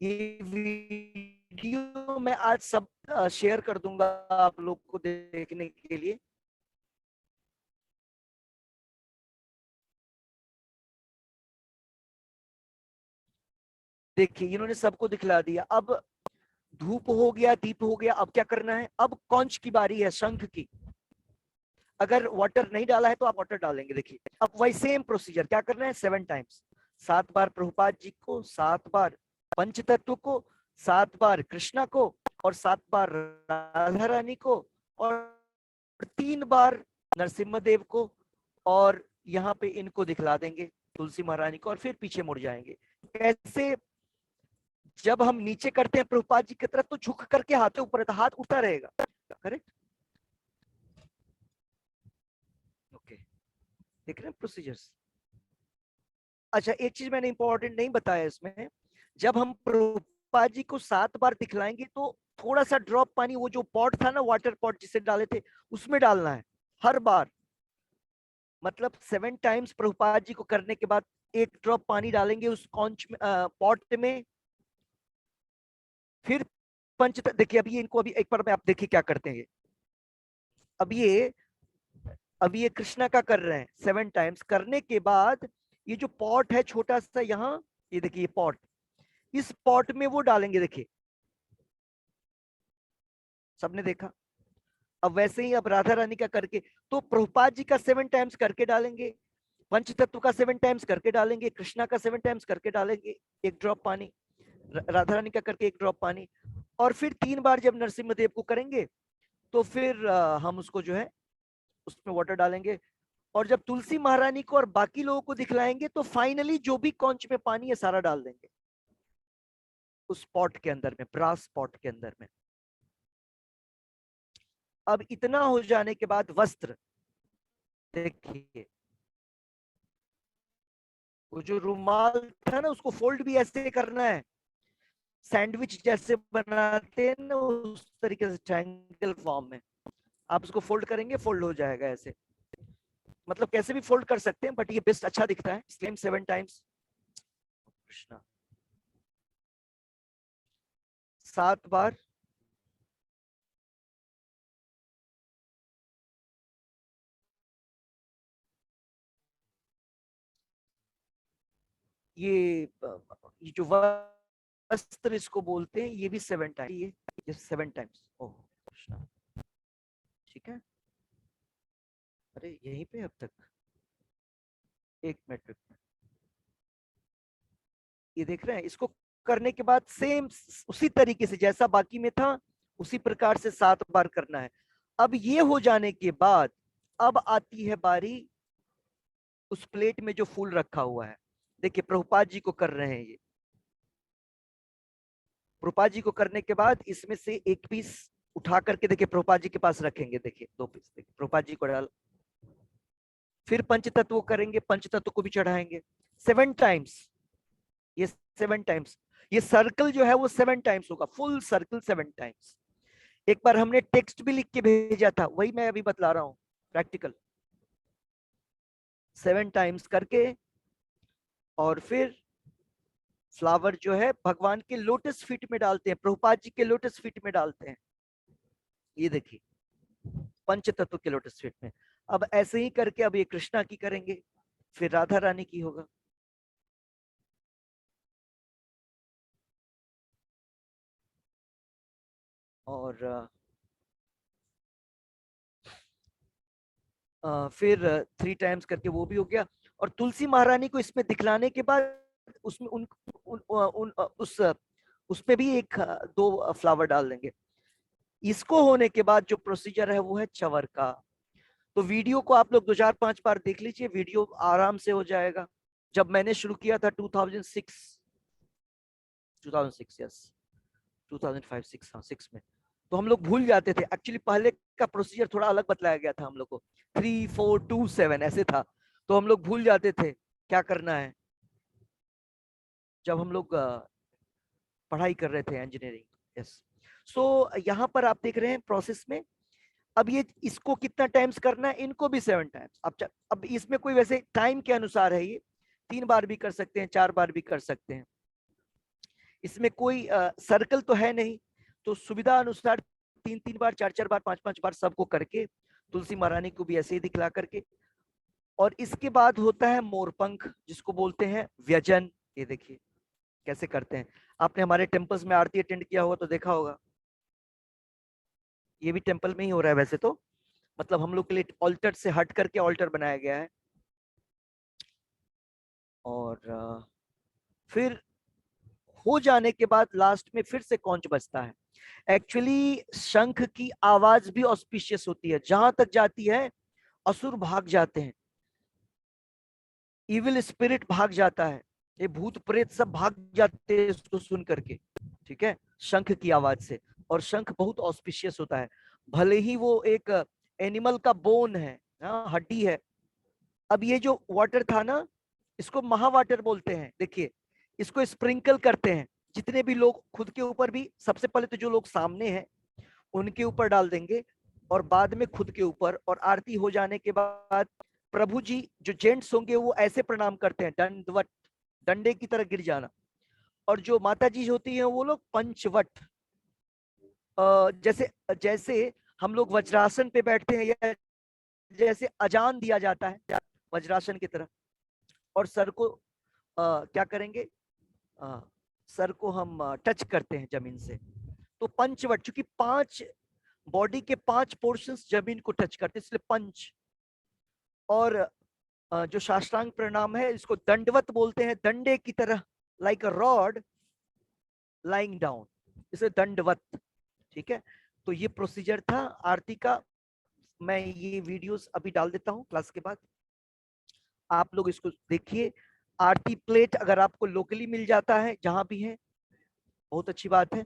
S1: ये वीडियो मैं आज सब शेयर कर दूंगा आप लोग को देखने के लिए। देखिए इन्होंने सबको दिखला दिया। अब धूप हो गया, दीप हो गया, अब क्या करना है? अब कौंच की बारी है, शंख की। अगर वाटर नहीं डाला है तो आप वाटर डालेंगे। देखिए अब वही सेम प्रोसीजर, क्या करना है? 7 टाइम्स, 7 बार प्रभुपाद जी को, 7 बार पंचतत्व को, 7 बार कृष्णा को, और 7 बार राधा रानी को, और 3 बार नरसिम्हा देव को, और यहाँ पे इनको दिखला देंगे, तुलसी महारानी को, और फिर पीछे मुड़ जाएंगे। कैसे? जब हम नीचे करते हैं प्रभुपाद जी की तरफ तो झुक करके हाथ ऊपर, हाथ उठा रहेगा, करेक्ट? ओके, देख रहे हैं प्रोसीजर्स। अच्छा, एक चीज मैंने इंपॉर्टेंट नहीं बताया इसमें, जब हम प्रभुपाद जी को 7 बार दिखलाएंगे तो थोड़ा सा ड्रॉप पानी, वो जो पॉट था ना, वाटर पॉट जिसे डाले थे, उसमें डालना है हर बार। मतलब 7 टाइम्स प्रभुपाद जी को करने के बाद 1 ड्रॉप पानी डालेंगे उस कॉन्च में, पॉट में। फिर देखिए अभी इनको, अभी एक बार में आप देखिए क्या करते हैं। अब ये कृष्णा का कर रहे हैं 7 टाइम्स। करने के बाद ये जो पॉट है छोटा सा यहाँ, ये देखिए ये पॉट, इस पॉट में वो डालेंगे। देखिए सबने देखा। अब वैसे ही अब राधा रानी का करके, तो प्रभुपाद जी का 7 टाइम्स करके डालेंगे, पंचतत्व का 7 टाइम्स करके डालेंगे, कृष्णा का 7 टाइम्स करके डालेंगे 1 ड्रॉप पानी, राधा रानी का करके 1 ड्रॉप पानी, और फिर 3 बार जब नरसिम्हा देव को करेंगे तो फिर हम उसको जो है उसमें वाटर डालेंगे। और जब तुलसी महारानी को और बाकी लोगों को दिखलाएंगे तो फाइनली जो भी कौंच में पानी है सारा डाल देंगे उस पॉट के अंदर में, ब्रास पॉट के अंदर में। अब इतना हो जाने के बाद वस्त्र, देखिए वो जो रुमाल था ना, उसको फोल्ड भी ऐसे करना है, सैंडविच जैसे बनाते हैं ना उस तरीके से, ट्रायंगल फॉर्म में आप उसको फोल्ड करेंगे, फोल्ड हो जाएगा ऐसे। मतलब कैसे भी फोल्ड कर सकते हैं, बट ये बेस्ट अच्छा दिखता है, इसलिए 7 टाइम्स। कृष्णा 7 बार ये जो वस्त्र इसको बोलते हैं, ये भी 7 टाइम्स, ये 7 टाइम्स। ओह कृष्णा, ठीक है। अरे यहीं पे अब तक, एक मिनट, ये देख रहे हैं? इसको करने के बाद सेम उसी तरीके से जैसा बाकी में था उसी प्रकार से 7 बार करना है। अब ये हो जाने के बाद अब आती है बारी उस प्लेट में जो फूल रखा हुआ है। देखिए प्रभुपाद जी को कर रहे हैं ये। प्रभुपाद जी को करने के बाद इसमें से 1 पीस उठा करके देखिए प्रभुपाद जी के पास रखेंगे। देखिए 2 पीस, देखिए प्रभुपाद जी को डाल, फिर पंचतत्व करेंगे, पंचतत्व को भी चढ़ाएंगे 7 टाइम्स। ये 7 टाइम्स, ये सर्कल जो है वो 7 टाइम्स होगा, फुल सर्कल 7 टाइम्स। एक बार हमने टेक्स्ट भी लिख के भेजा था, वही मैं अभी बतला रहा हूँ प्रैक्टिकल। 7 टाइम्स करके और फिर फ्लावर जो है भगवान के लोटस फीट में डालते हैं, प्रभुपाद जी के लोटस फीट में डालते हैं। ये देखिए पंचतत्व के लोटस फीट में। अब ऐसे ही करके अब ये कृष्णा की करेंगे, फिर राधा रानी की होगा। और फिर 3 टाइम्स करके वो भी हो गया। और तुलसी महारानी को इसमें दिखलाने के बाद उसमें उसमें भी 1-2 फ्लावर डाल देंगे। इसको होने के बाद जो प्रोसीजर है वो है चवर का। तो वीडियो को आप लोग 2-4-5 बार देख लीजिए, वीडियो आराम से हो जाएगा। जब मैंने शुरू किया था 2006 यस 2005-6 हाँ 6 में, तो हम लोग भूल जाते थे। एक्चुअली पहले का प्रोसीजर थोड़ा अलग बतलाया गया था हम लोग को, 3 4 2 7 ऐसे था, तो हम लोग भूल जाते थे क्या करना है जब हम लोग पढ़ाई कर रहे थे इंजीनियरिंग। यस, सो यहाँ पर आप देख रहे हैं प्रोसेस में, अब ये इसको कितना टाइम्स करना है, इनको भी 7 टाइम्स। अब इसमें कोई वैसे टाइम के अनुसार है, ये 3 बार भी कर सकते हैं, 4 बार भी कर सकते हैं, इसमें कोई सर्कल तो है नहीं, तो सुविधा अनुसार 3 बार, 4 बार, 5 बार सबको करके तुलसी महारानी को भी ऐसे ही दिखला करके। और इसके बाद होता है मोरपंख, जिसको बोलते हैं व्यजन। ये देखिए कैसे करते हैं, आपने हमारे टेम्पल्स में आरती अटेंड किया होगा तो देखा होगा, ये भी टेम्पल में ही हो रहा है वैसे तो, मतलब हम लोग के लिए ऑल्टर से हट करके ऑल्टर बनाया गया है। और फिर हो जाने के बाद लास्ट में फिर से कौंच बजता है। एक्चुअली शंख की आवाज भी ऑस्पिशियस होती है, जहां तक जाती है असुर भाग जाते हैं, इविल स्पिरिट भाग जाता है, ये भूत प्रेत सब भाग जाते हैं इसको सुन करके, ठीक है, शंख की आवाज से। और शंख बहुत ऑस्पिशियस होता है, भले ही वो एक एनिमल का बोन है, हड्डी है। अब ये जो वाटर था ना, इसको महावाटर बोलते हैं। देखिए इसको स्प्रिंकल करते हैं, जितने भी लोग खुद के ऊपर भी, सबसे पहले तो जो लोग सामने हैं उनके ऊपर डाल देंगे, और बाद में खुद के ऊपर। और आरती हो जाने के बाद प्रभु जी जो जेंट्स होंगे वो ऐसे प्रणाम करते हैं, दंडवत, डंडे की तरह गिर जाना। और जो माता जी होती हैं वो लोग पंचवट, जैसे जैसे हम लोग वज्रासन पे बैठते हैं, या जैसे अजान दिया जाता है वज्रासन की तरह। और सर को क्या करेंगे, सर को हम टच करते हैं जमीन से। तो पंचवट, चूंकि 5 बॉडी के 5 पोर्शंस जमीन को टच करते हैं, इसलिए पंच। और जो साष्टांग प्रणाम है इसको दंडवत बोलते हैं, डंडे की तरह, like a rod lying down, इसे दंडवत, ठीक है। तो ये प्रोसीजर था आरती का। मैं ये वीडियोस अभी डाल देता हूँ क्लास के बाद, आप लोग इसको देखिए। आरती प्लेट अगर आपको लोकली मिल जाता है जहां भी है, बहुत अच्छी बात है,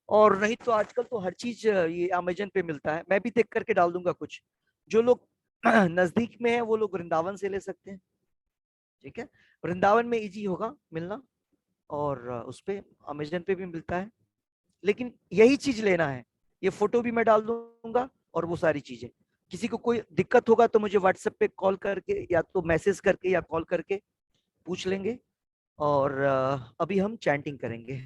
S1: और नहीं तो आजकल तो हर चीज ये अमेजन पे मिलता है, मैं भी देख करके डाल दूंगा कुछ। जो लोग नजदीक में है वो लोग वृंदावन से ले सकते हैं, ठीक है, वृंदावन में इजी होगा मिलना, और उस पे अमेजन पे भी मिलता है। लेकिन यही चीज लेना है, ये फोटो भी मैं डाल दूंगा और वो सारी चीजें। किसी को कोई दिक्कत होगा तो मुझे व्हाट्सएप पे कॉल करके या तो मैसेज करके या कॉल करके पूछ लेंगे, और अभी हम चैंटिंग करेंगे।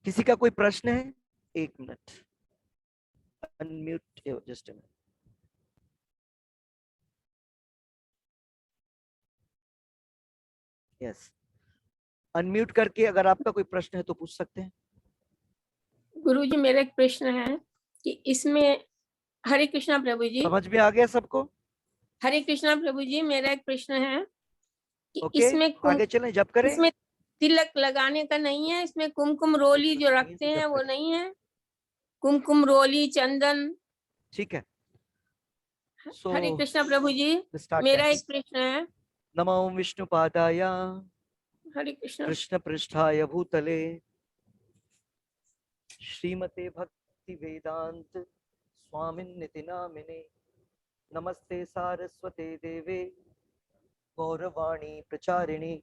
S1: किसी का कोई प्रश्न है? 1 minute, unmute, just a minute. Yes, unmute करके अगर आपका कोई प्रश्न है तो पूछ सकते हैं।
S2: गुरुजी मेरा एक प्रश्न है कि इसमें, हरे कृष्णा प्रभु जी,
S1: समझ में आ गया सबको?
S2: हरे कृष्णा प्रभु जी, मेरा एक प्रश्न है कि
S1: ओके,
S2: इसमें
S1: आगे चलें, जब करें।
S2: इसमें तिलक लगाने का नहीं है, इसमें कुमकुम रोली जो रखते हैं वो नहीं है, कुमकुम रोली चंदन।
S1: ठीक है, सो
S2: हरे कृष्णा प्रभु जी, मेरा एक प्रश्न है।
S1: नमो विष्णुपादाय
S2: हरे कृष्णा।
S1: कृष्ण पृष्ठाय भूतले श्रीमते भक्ति वेदांत स्वामिन्निति नामिने नमस्ते सारस्वते देवे गौरवाणी प्रचारिणी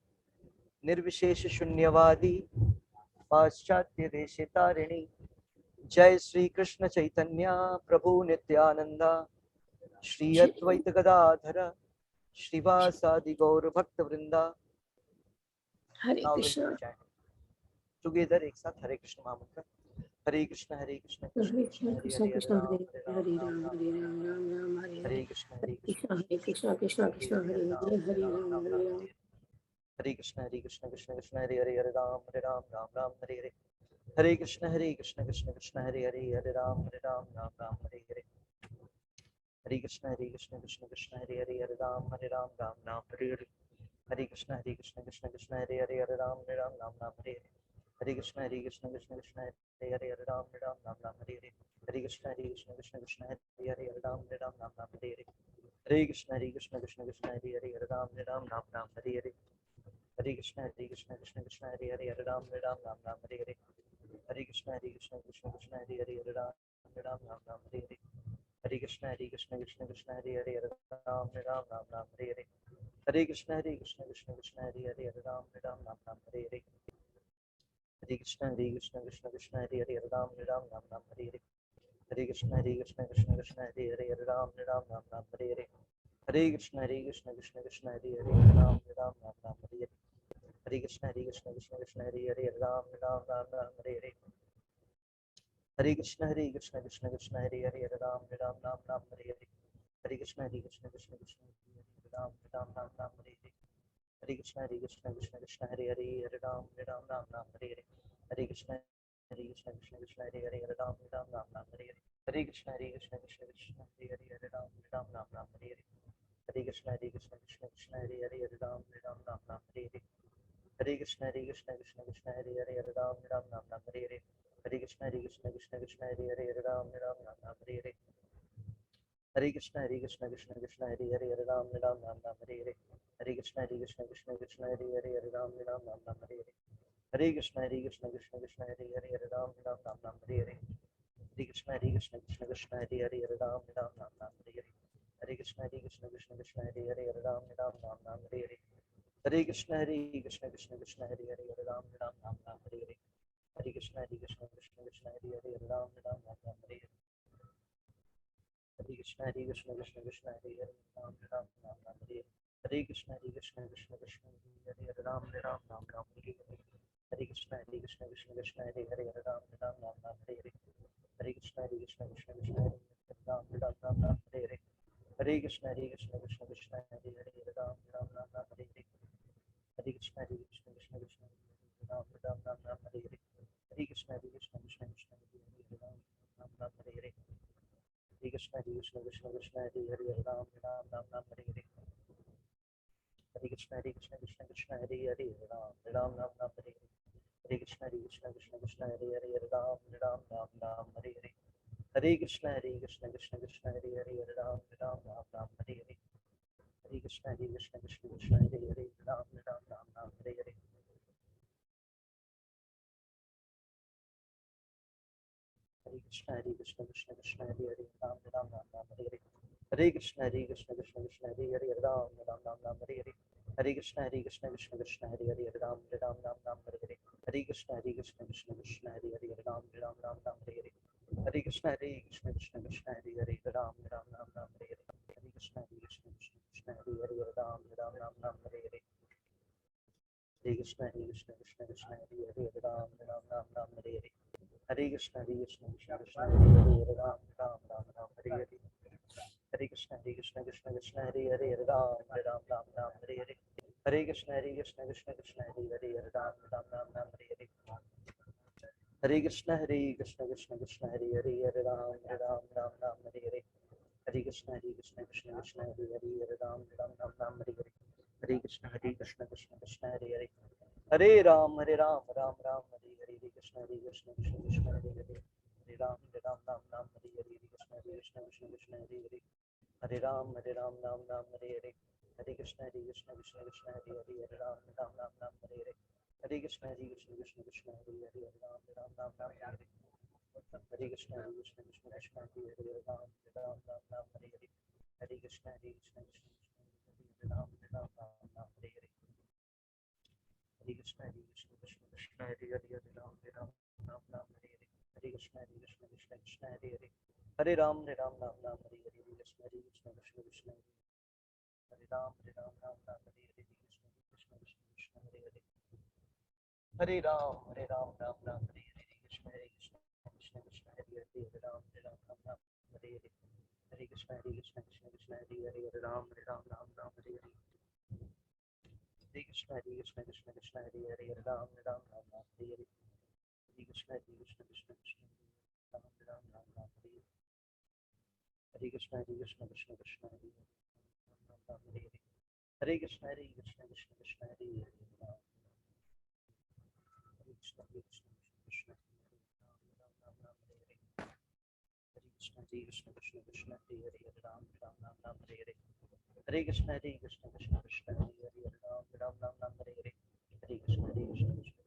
S1: निर्विशेष शून्यवादी पाश्चात्य देशे तारिणी। जय श्री कृष्ण चैतन्य प्रभु नित्यानंदा श्री अद्वैत गदाधर श्रीवासादि गौर भक्त वृंदा।
S2: हरे कृष्णा।
S1: टुगेदर एक साथ हरे कृष्ण महामंत्र। हरे कृष्ण कृष्ण
S2: हरे
S1: कृष्ण
S2: कृष्ण
S1: हरे
S2: कृष्ण
S1: हरे
S2: कृष्ण
S1: राम
S2: हरे
S1: राम
S2: राम
S1: राम
S2: हरे
S1: राम
S2: राम राम राम हरे
S1: हरे
S2: हरे।
S1: कृष्ण
S2: हरे कृष्ण कृष्ण कृष्ण हरे हरे राम हरे राम।
S1: हरे कृष्ण कृष्ण कृष्ण हरे हरे राम राम राम हरे हरे। हरे कृष्ण कृष्ण कृष्ण हरे हरे राम राम राम हरे हरे। हरे कृष्ण कृष्ण कृष्ण हरे राम राम राम हरे हरे। हरे कृष्ण कृष्ण कृष्ण हरे राम राम हरे हरे। हरे कृष्ण कृष्ण कृष्ण हरे राम राम हरे हरे। हरे कृष्ण कृष्ण कृष्ण हरे राम राम हरे हरे। हरे कृष्ण कृष्ण कृष्ण हरे राम राम हरे हरे। हरे कृष्ण कृष्ण कृष्ण हरे राम राम हरे हरे। हरे Krishna Krishna Krishna Krishna Hare Hare Hare Ram Ram Ram Ram Hare Hare Hare Krishna Krishna Krishna Hare Hare Hare Ram Ram Ram Ram Hare Hare Hare Krishna Krishna Krishna Hare Hare Hare Ram Ram Ram Ram Hare Hare Hare Krishna Krishna Krishna Hare Hare Hare Ram Ram Ram Ram Hare Hare Hare Krishna Krishna Krishna Hare Hare Hare Ram Ram Ram Ram Hare Hare Hare Krishna Krishna Krishna Hare Hare Hare Ram Ram Ram Ram Hare Hare Hare Krishna Krishna Krishna Hare Hare Hare Ram Ram Ram Ram Hare Hare Hare Krishna Krishna Krishna Hare Hare Hare Ram Ram Ram Ram Hare Hare Hare Krishna Krishna Krishna Hare Ram Ram Ram Ram Hare Hare Hare Krishna Krishna Krishna Hare Hare Hare Ram Ram Ram Ram Hare Hare Hare Krishna Krishna Krishna Hare Hare Hare Ram Ram Ram Ram Hare Hare Hare Krishna Krishna Krishna Hare Hare Hare Ram Ram Ram Ram Hare Hare Hare Krishna Krishna Krishna Hare Hare Hare Ram Ram Ram Ram Hare Hare Hare Krishna Krishna Krishna Hare Hare Hare Ram Ram Ram Ram Hare Hare Hare Krishna Krishna Krishna Hare Hare Hare Ram Ram Ram Ram Hare Hare Hare Krishna Krishna Krishna Hare Hare Hare Ram Ram Ram Ram Hare Hare Hare Krishna Krishna Krishna Hare Hare Hare Ram Ram Ram Ram Hare Hare Hare Krishna Krishna Krishna Hare Hare Hare Ram Ram Ram Ram Hare Hare Hare Krishna Krishna Krishna Hare Hare Hare Ram Ram Ram Ram Hare Hare Hare Krishna Krishna Krishna Hare Hare Hare Ram Ram Ram Ram Hare Hare Hare Krishna Krishna Krishna Hare Hare Hare Ram Ram Ram Ram Hare Hare Hare Krishna Krishna Krishna Hare Hare Hare Ram Ram Ram Ram Hare Hare Hare Krishna Krishna Krishna Hare Hare Ram Ram Ram Ram Hare Hare Krishna Krishna Krishna Hare Hare Ram Ram Ram Ram Hare Hare Krishna Krishna Krishna Hare Hare Hare Ram Ram Ram Ram Hare Hare Hare Krishna Krishna Krishna Hare Ram Ram Ram Ram Hare Hare Hare Krishna Krishna Krishna Hare Hare Hare Ram Ram Ram Ram Hare Hare Hare Krishna Krishna Krishna Ram Ram Ram Ram Hare Hare Hare Krishna Krishna Krishna Hare Ram Ram Ram Hare Hare Hare Krishna Krishna Krishna Hare Hare Ram Ram Ram Ram Hare Hare Hare Krishna Krishna Krishna Hare Hare Ram Ram Ram Ram Hare Hare Hare Krishna Krishna Krishna Hare Hare Ram Ram Ram Ram Hare Hare Hare Krishna Krishna Krishna Hare Hare Ram Ram Ram Ram Hare Hare Hare Krishna Krishna Krishna Hare Hare Ram Ram Ram Ram Hare Hare Hare Krishna Krishna Krishna Hare Hare Ram Ram Ram Ram Hare Hare Hare Krishna Krishna Krishna Hare Hare Ram Ram Ram Ram Hare Hare Hare Krishna Krishna Krishna Hare Hare Ram Ram Ram Ram Hare Hare Hare Krishna Krishna Krishna Hare Hare Ram Ram Ram Ram Hare Hare Hare Krishna Krishna Krishna Hare Hare Ram Ram Ram Ram Hare Hare Hare Krishna Krishna Krishna Hare Hare Ram Ram Ram Ram Hare Hare Hare Krishna Krishna Krishna Hare Hare Ram Ram Ram Ram Hare Hare Hare Krishna Krishna Krishna Hare Hare Ram Ram Ram Ram Hare Hare Hare Krishna Krishna Krishna Hare Hare Ram Ram Ram Ram Hare Hare Hare Krishna Krishna Krishna Hare Hare Ram Ram Ram Ram Hare Hare Hare Krishna Krishna Krishna Hare Hare Ram Ram Ram Ram Hare Hare Hare Krishna Krishna Krishna Hare Hare Ram Ram Ram Ram Hare Hare Hare Krishna Krishna Krishna Hare Hare Hare Ram Ram Ram Hare Hare Hare Krishna Krishna Krishna Hare Hare Hare Ram Ram Ram Hare Hare Hare Krishna Krishna Hare Hare Hare Ram Ram Hare Hare Hare Krishna Krishna Krishna Hare Hare Hare Ram Ram Hare Hare Hare Krishna Krishna Krishna Hare Hare Ram Ram Hare Hare Hare Krishna Krishna Krishna Hare Hare Ram Ram Hare Hare Hare Krishna Krishna Krishna Hare Ram Ram Hare Hare Hare Krishna Krishna Krishna Hare Hare Ram Ram Hare Hare Hare Krishna Krishna Krishna Hare Hare Hare Ram Hare Hare Hare Krishna Krishna Krishna Hare Ram Hare Hare Krishna Krishna Hare Hare Hare Ram Hare Hare Hare Krishna Krishna Hare Hare Ram Hare Hare Hare Krishna Krishna Krishna Hare Hare Ram Hare Hare Hare Krishna Krishna Krishna Hare Hare Ram Hare Hare Hare Krishna Krishna Krishna Hare Ram Hare Hare Hare Krishna Krishna Krishna Hare Ram Hare Hare Hare Krishna Krishna Krishna Hare Hare Hare Krishna Krishna Krishna Hare Krishna Krishna Krishna Hare Hare Ram Hare Hare Hare Krishna Krishna Krishna Hare Hare Ram Hare Hare Hare Krishna Krishna Krishna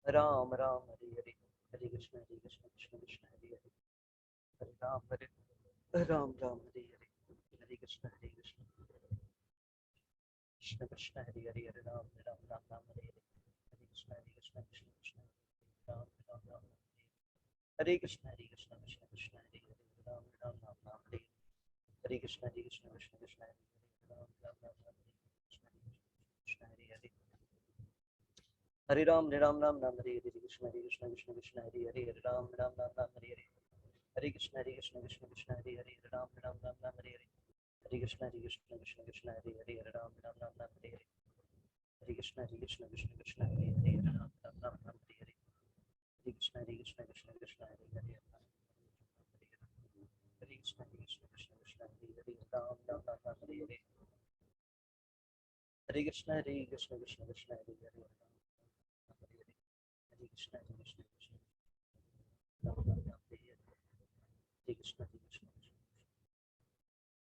S1: Ram Ram Hare Hare, हरे कृष्ण कृष्ण कृष्ण हरे हरे, हरे राम हरे राम राम हरे हरे, हरे कृष्ण कृष्ण कृष्ण हरे हरे, हरे राम राम राम हरे हरे, हरे कृष्ण कृष्ण कृष्ण राम राम राम हरे कृष्ण कृष्ण कृष्ण हरे हरे, राम राम राम हरे हरे कृष्ण कृष्ण कृष्ण हरे हरे, राम राम राम कृष्ण हरे हरे, हरे राम राम हरे हरे, कृष्ण कृष्ण कृष्ण हरे हरे, हरे राम राम हरे हरे, हरे कृष्ण कृष्ण कृष्ण हरे हरे, राम राम हरे हरे, हरे कृष्ण कृष्ण कृष्ण हरे हरे, राम राम हरे हरे, हरे कृष्ण कृष्ण कृष्ण हरे हरे, राम राम हरे हरे, हरे कृष्ण कृष्ण कृष्ण हरे हरे, हरे कृष्ण कृष्ण कृष्ण हरे हरे, राम राम हरे हरे, हरे कृष्ण कृष्ण कृष्ण हरे हरे, हरे कृष्ण कृष्ण कृष्ण राम राम हरे हरे, हरे कृष्ण कृष्ण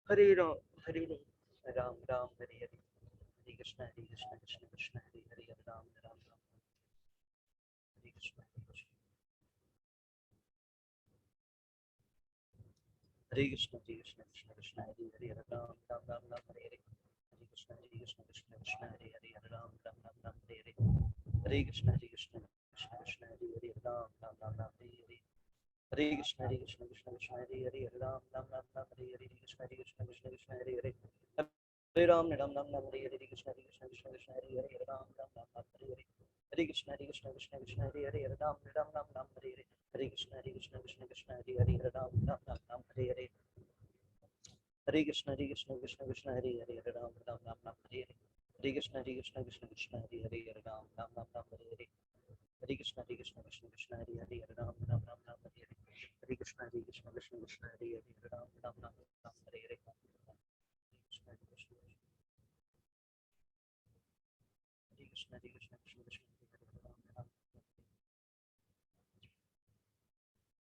S1: हरे राम राम राम हरे हरे, हरे कृष्ण कृष्ण कृष्ण हरे हरे, राम राम हरे कृष्ण हरे कृष्ण कृष्ण हरे हरे, राम राम हरे हरे, हरे कृष्ण कृष्ण कृष्ण हरे हरे, राम राम हरे हरे, हरे कृष्ण कृष्ण कृष्ण हरे हरे, राम राम हरे हरे, हरे कृष्ण कृष्ण कृष्ण हरे हरे, राम राम हरे हरे, कृष्ण कृष्ण कृष्ण हरे हरे, हरे राम हरे हरे, कृष्ण कृष्ण कृष्ण हरे हरे, राम राम हरे हरे, हरे कृष्ण कृष्ण कृष्ण हरे हरे, राम राम हरे हरे, हरे कृष्ण कृष्ण कृष्ण हरे हरे, राम राम हरे हरे, हरे कृष्ण कृष्ण कृष्ण हरे हरे, राम राम हरे हरे, हरे कृष्ण कृष्ण कृष्ण हरे हरे, राम राम हरे हरे, हरे कृष्ण कृष्ण कृष्ण हरे हरे, राम राम हरे हरे, हरे कृष्ण कृष्ण कृष्ण हरे हरे, राम राम हरे हरे,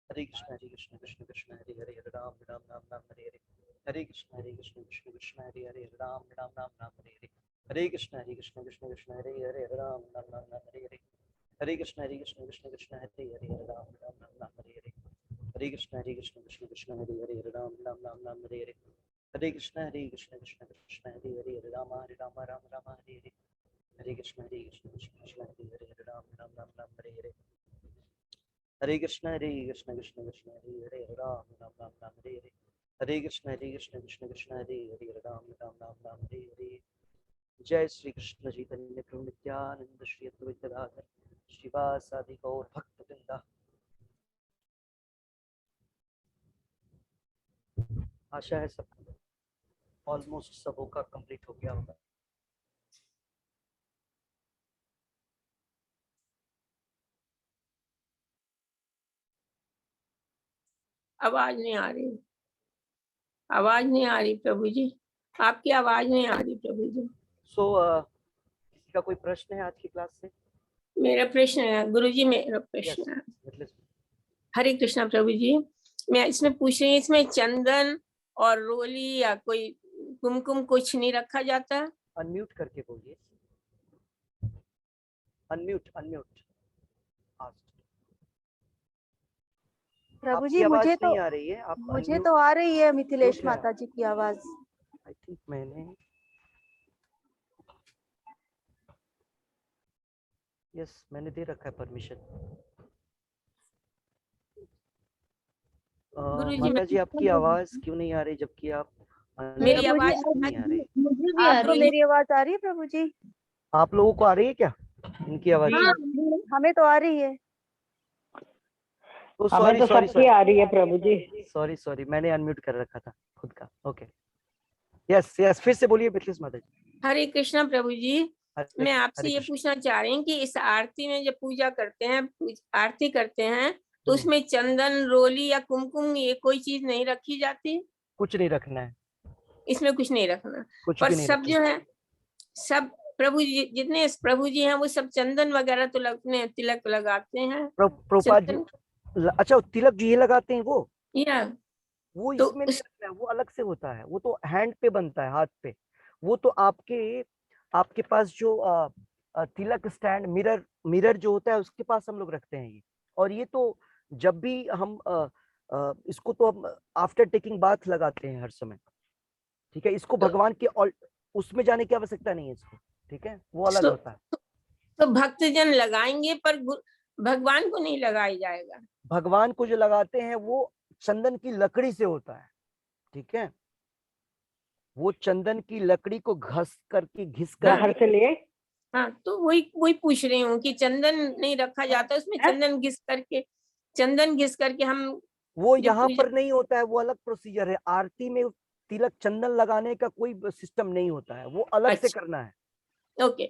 S1: हरे कृष्ण कृष्ण कृष्ण हरे कृष्ण कृष्ण कृष्ण हरे हरे, राम राम हरे हरे, हरे कृष्ण कृष्ण कृष्ण हरे हरे, राम राम हरे हरे, हरे कृष्ण कृष्ण कृष्ण हरे हरे, राम राम हरे हरे, हरे कृष्ण कृष्ण कृष्ण हरे हरे, राम राम हरे हरे, हरे कृष्ण कृष्ण कृष्ण हरे हरे, राम राम हरे हरे, हरे कृष्ण कृष्ण कृष्ण हरे हरे, राम राम हरे हरे, हरे कृष्ण कृष्ण कृष्ण हरे हरे, राम राम हरे हरे, हरे कृष्ण कृष्ण कृष्ण हरे हरे, राम राम हरे हरे, हरे कृष्ण कृष्ण कृष्ण हरे हरे, राम राम हरे हरे, जय श्री कृष्ण चैतन्य प्रभु नित्यानंद श्री अद्वैत गदाधर श्रीवासादि गौर भक्त वृंदा। आशा है सब almost सबों का complete हो गया होगा।
S2: आवाज नहीं आ रही, आवाज नहीं आ रही प्रभु जी, आपकी आवाज नहीं आ रही प्रभु जी।
S1: सो किसी का कोई प्रश्न है आज की क्लास से?
S2: मेरा प्रश्न है गुरु जी, मेरा प्रश्न है।
S1: मतलब
S2: हरे कृष्णा प्रभु जी, मैं इसमें पूछ रही हूँ, इसमें चंदन और रोली या कोई कुमकुम कुछ नहीं रखा जाता?
S1: अनम्यूट करके बोलिए, अनम्यूट
S6: प्रभु
S1: आपकी
S6: जी
S1: आवाज
S6: मुझे
S1: नहीं आ रही है, आप
S6: मुझे तो आ रही है मिथिलेश
S1: क्यों क्या?
S6: माता जी की आवाज।
S1: आई थिंक मैंने मैंने दे रखा है परमिशन।
S2: गुरु जी
S1: माता जी आपकी आवाज क्यों नहीं आ रही जबकि आप
S2: मेरी
S6: प्रभु जी
S2: आवाज
S1: नहीं आ रही?
S6: मुझे भी आ
S2: आप
S6: रही है। मेरी आवाज आ रही है प्रभु जी?
S1: आप लोगों को आ रही है क्या इनकी आवाज?
S6: हमें तो आ रही है।
S1: तो
S4: हमें तो सबकी आ रही है प्रभु जी।
S1: सॉरी मैंने अनम्यूट कर रखा था खुद का। ओके यस फिर से बोलिए मिथिलेश माता जी।
S2: हरे कृष्णा प्रभु जी,
S1: हरे
S2: मैं आपसे
S1: हरे
S2: ये
S1: कृष्ण।
S2: पूछना चाह रही हूँ कि इस आरती में जब पूजा करते हैं, आरती करते हैं, तो उसमें चंदन, रोली या कुमकुम ये कोई चीज नहीं रखी जाती?
S1: कुछ नहीं रखना है,
S2: इसमें कुछ नहीं रखना,
S1: कुछ
S2: पर
S1: भी नहीं
S2: सब
S1: रखना।
S2: जो है, सब प्रभु जी जितने प्रभु जी हैं वो सब चंदन वगैरह तो लगने, तिलक लगाते हैं
S1: प्रभुपाद जी,
S2: चंदन,
S1: अच्छा तिलक जो ये लगाते हैं
S2: या
S1: वो
S2: तो
S1: इसमें नहीं रखना है, वो अलग से होता है, वो तो हैंड पे बनता है, हाथ पे। वो तो आपके पास जो तिलक स्टैंड, मिरर जो होता है उसके पास हम लोग रखते हैं ये। और ये तो जब भी हम इसको तो हम आफ्टर टेकिंग बाथ लगाते हैं हर समय, ठीक है। इसको भगवान के उसमें जाने की आवश्यकता नहीं है इसको, ठीक है, वो अलग होता है।
S2: तो भक्तजन लगाएंगे पर भगवान को नहीं लगाया जाएगा।
S1: भगवान को जो लगाते हैं वो चंदन की लकड़ी से होता है, ठीक है। वो चंदन की लकड़ी को घिस
S4: बाहर से लिए।
S2: हाँ, तो वही पूछ रही हूँ कि चंदन नहीं रखा जाता उसमें, चंदन घिस करके हम।
S1: वो यहाँ पर नहीं होता है, वो अलग प्रोसीजर है। आरती में तिलक चंदन लगाने का कोई सिस्टम नहीं होता है, वो अलग से करना है।
S2: ओके,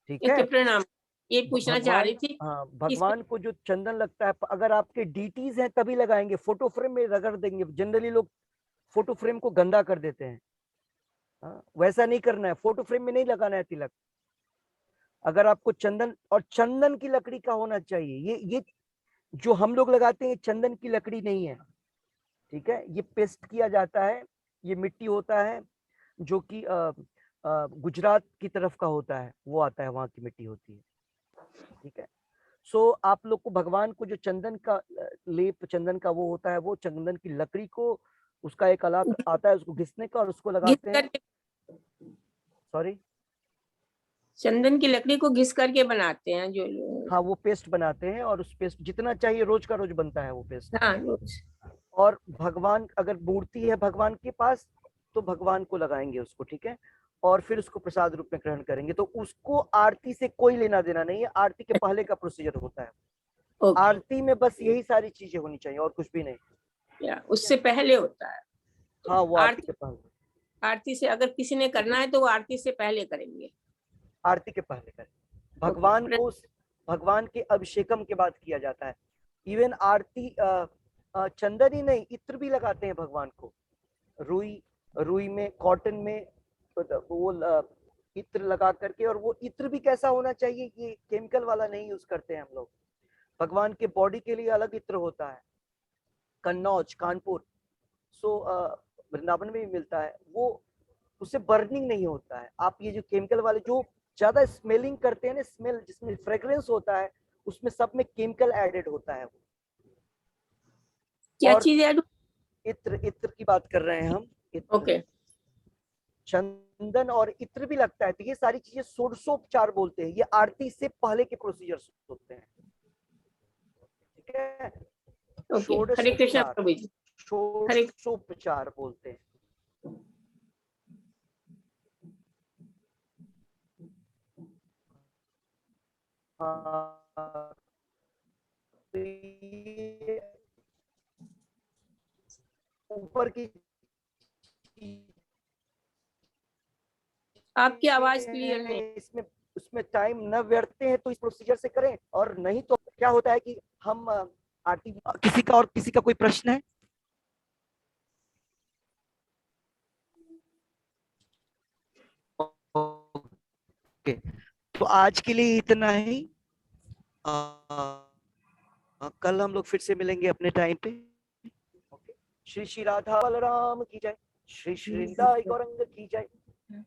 S1: ठीक है,
S2: प्रणाम। ये पूछना चाह रही थी।
S1: हाँ, भगवान को जो चंदन लगता है, अगर आपके डीटीज हैं तभी लगाएंगे, फोटो फ्रेम में रगड़ देंगे। जनरली लोग फोटो फ्रेम को गंदा कर देते हैं, वैसा नहीं करना है। फोटो फ्रेम में नहीं लगाना है तिलक। अगर आपको चंदन, और चंदन की लकड़ी का होना चाहिए। ये जो हम लोग लगाते हैं चंदन की लकड़ी नहीं है, ठीक है। ये पेस्ट किया जाता है, ये मिट्टी होता है जो कि गुजरात की तरफ का होता है, वो आता है, वहां की मिट्टी होती है, ठीक है। सो आप लोग को भगवान को जो चंदन का लेप, चंदन का वो होता है, वो चंदन की लकड़ी को, उसका एक अलग आता है उसको घिसने का, और उसको लगाते हैं। सॉरी,
S2: चंदन की लकड़ी को घिस करके बनाते हैं जो लोग।
S1: हाँ, वो पेस्ट बनाते हैं, और उस पेस्ट जितना चाहिए रोज का रोज बनता है वो पेस्ट।
S2: हाँ, रोज।
S1: और भगवान, अगर मूर्ति है भगवान के पास तो भगवान को लगाएंगे उसको, ठीक है। और फिर उसको प्रसाद रूप में ग्रहण करेंगे। तो उसको आरती से कोई लेना देना नहीं है, आरती के पहले का प्रोसीजर होता है। आरती में बस यही सारी चीजें होनी चाहिए और कुछ भी नहीं।
S2: या उससे पहले होता है।
S1: हाँ, वो आरती के पहले।
S2: आरती से अगर किसी ने करना है तो वो आरती से पहले करेंगे।
S1: आरती के पहले करें। भगवान को, भगवान के अभिषेकम के बाद किया जाता है। इवन आरती चंदन ही नहीं, इत्र भी लगाते हैं भगवान को। रुई में, कॉटन में वो इत्र लगा करके। और वो इत्र भी कैसा होना चाहिए, ये केमिकल वाला नहीं यूज करते हैं हम लोग। भगवान के बॉडी के लिए अलग इत्र होता है, कन्नौज, कानपुर, सो वृंदावन में भी मिलता है वो। उससे बर्निंग नहीं होता है। आप ये जो केमिकल वाले जो ज्यादा स्मेलिंग करते हैं ना, स्मेल जिसमें फ्रेग्रेंस होता है, उसमें सब में केमिकल एडेड होता है।
S2: क्या चीज ऐड?
S1: इत्र की बात कर रहे हैं हम।
S2: ओके।
S1: चंदन और इत्र भी लगता है। तो ये सारी चीजें षोडशोपचार बोलते हैं, ये आरती से पहले के प्रोसीजर्स होते हैं, ठीक है।
S2: हरे कृष्णा प्रभु जी।
S1: षोडशोपचार बोलते हैं। ऊपर की
S2: आपकी आवाज क्लियर नहीं।
S1: इसमें उसमें टाइम न व्यर्थते हैं तो इस प्रोसीजर से करें, और नहीं तो क्या होता है कि हम आरती, किसी का कोई प्रश्न है? ओके, तो आज के लिए इतना ही। कल हम लोग फिर से मिलेंगे अपने टाइम पे। श्री श्री राधा बलराम की जय, श्री श्री वृंदाई गौरंग की जय,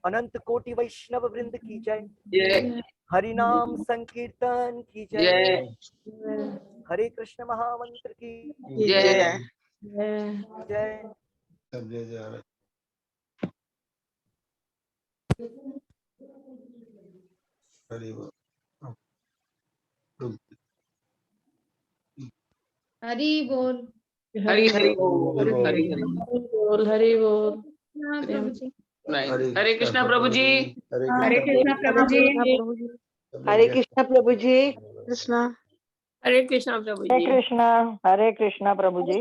S1: अनंत कोटि वैष्णव वृंद की जय, हरि नाम संकीर्तन की जय, हरे कृष्ण महामंत्र की जय जय।
S7: हरि बोल,
S3: हरि बोल,
S8: हरि हरि बोल, हरि
S4: बोल, हरि बोल।
S3: प्रभु जी।
S8: हरे कृष्णा प्रभु जी।
S3: हरे कृष्णा प्रभु जी।
S4: हरे कृष्णा प्रभु जी।
S6: कृष्णा।
S2: हरे कृष्णा प्रभु
S4: हरे
S2: जी।
S4: कृष्णा, हरे कृष्णा प्रभु जी।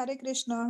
S9: हरे कृष्णा।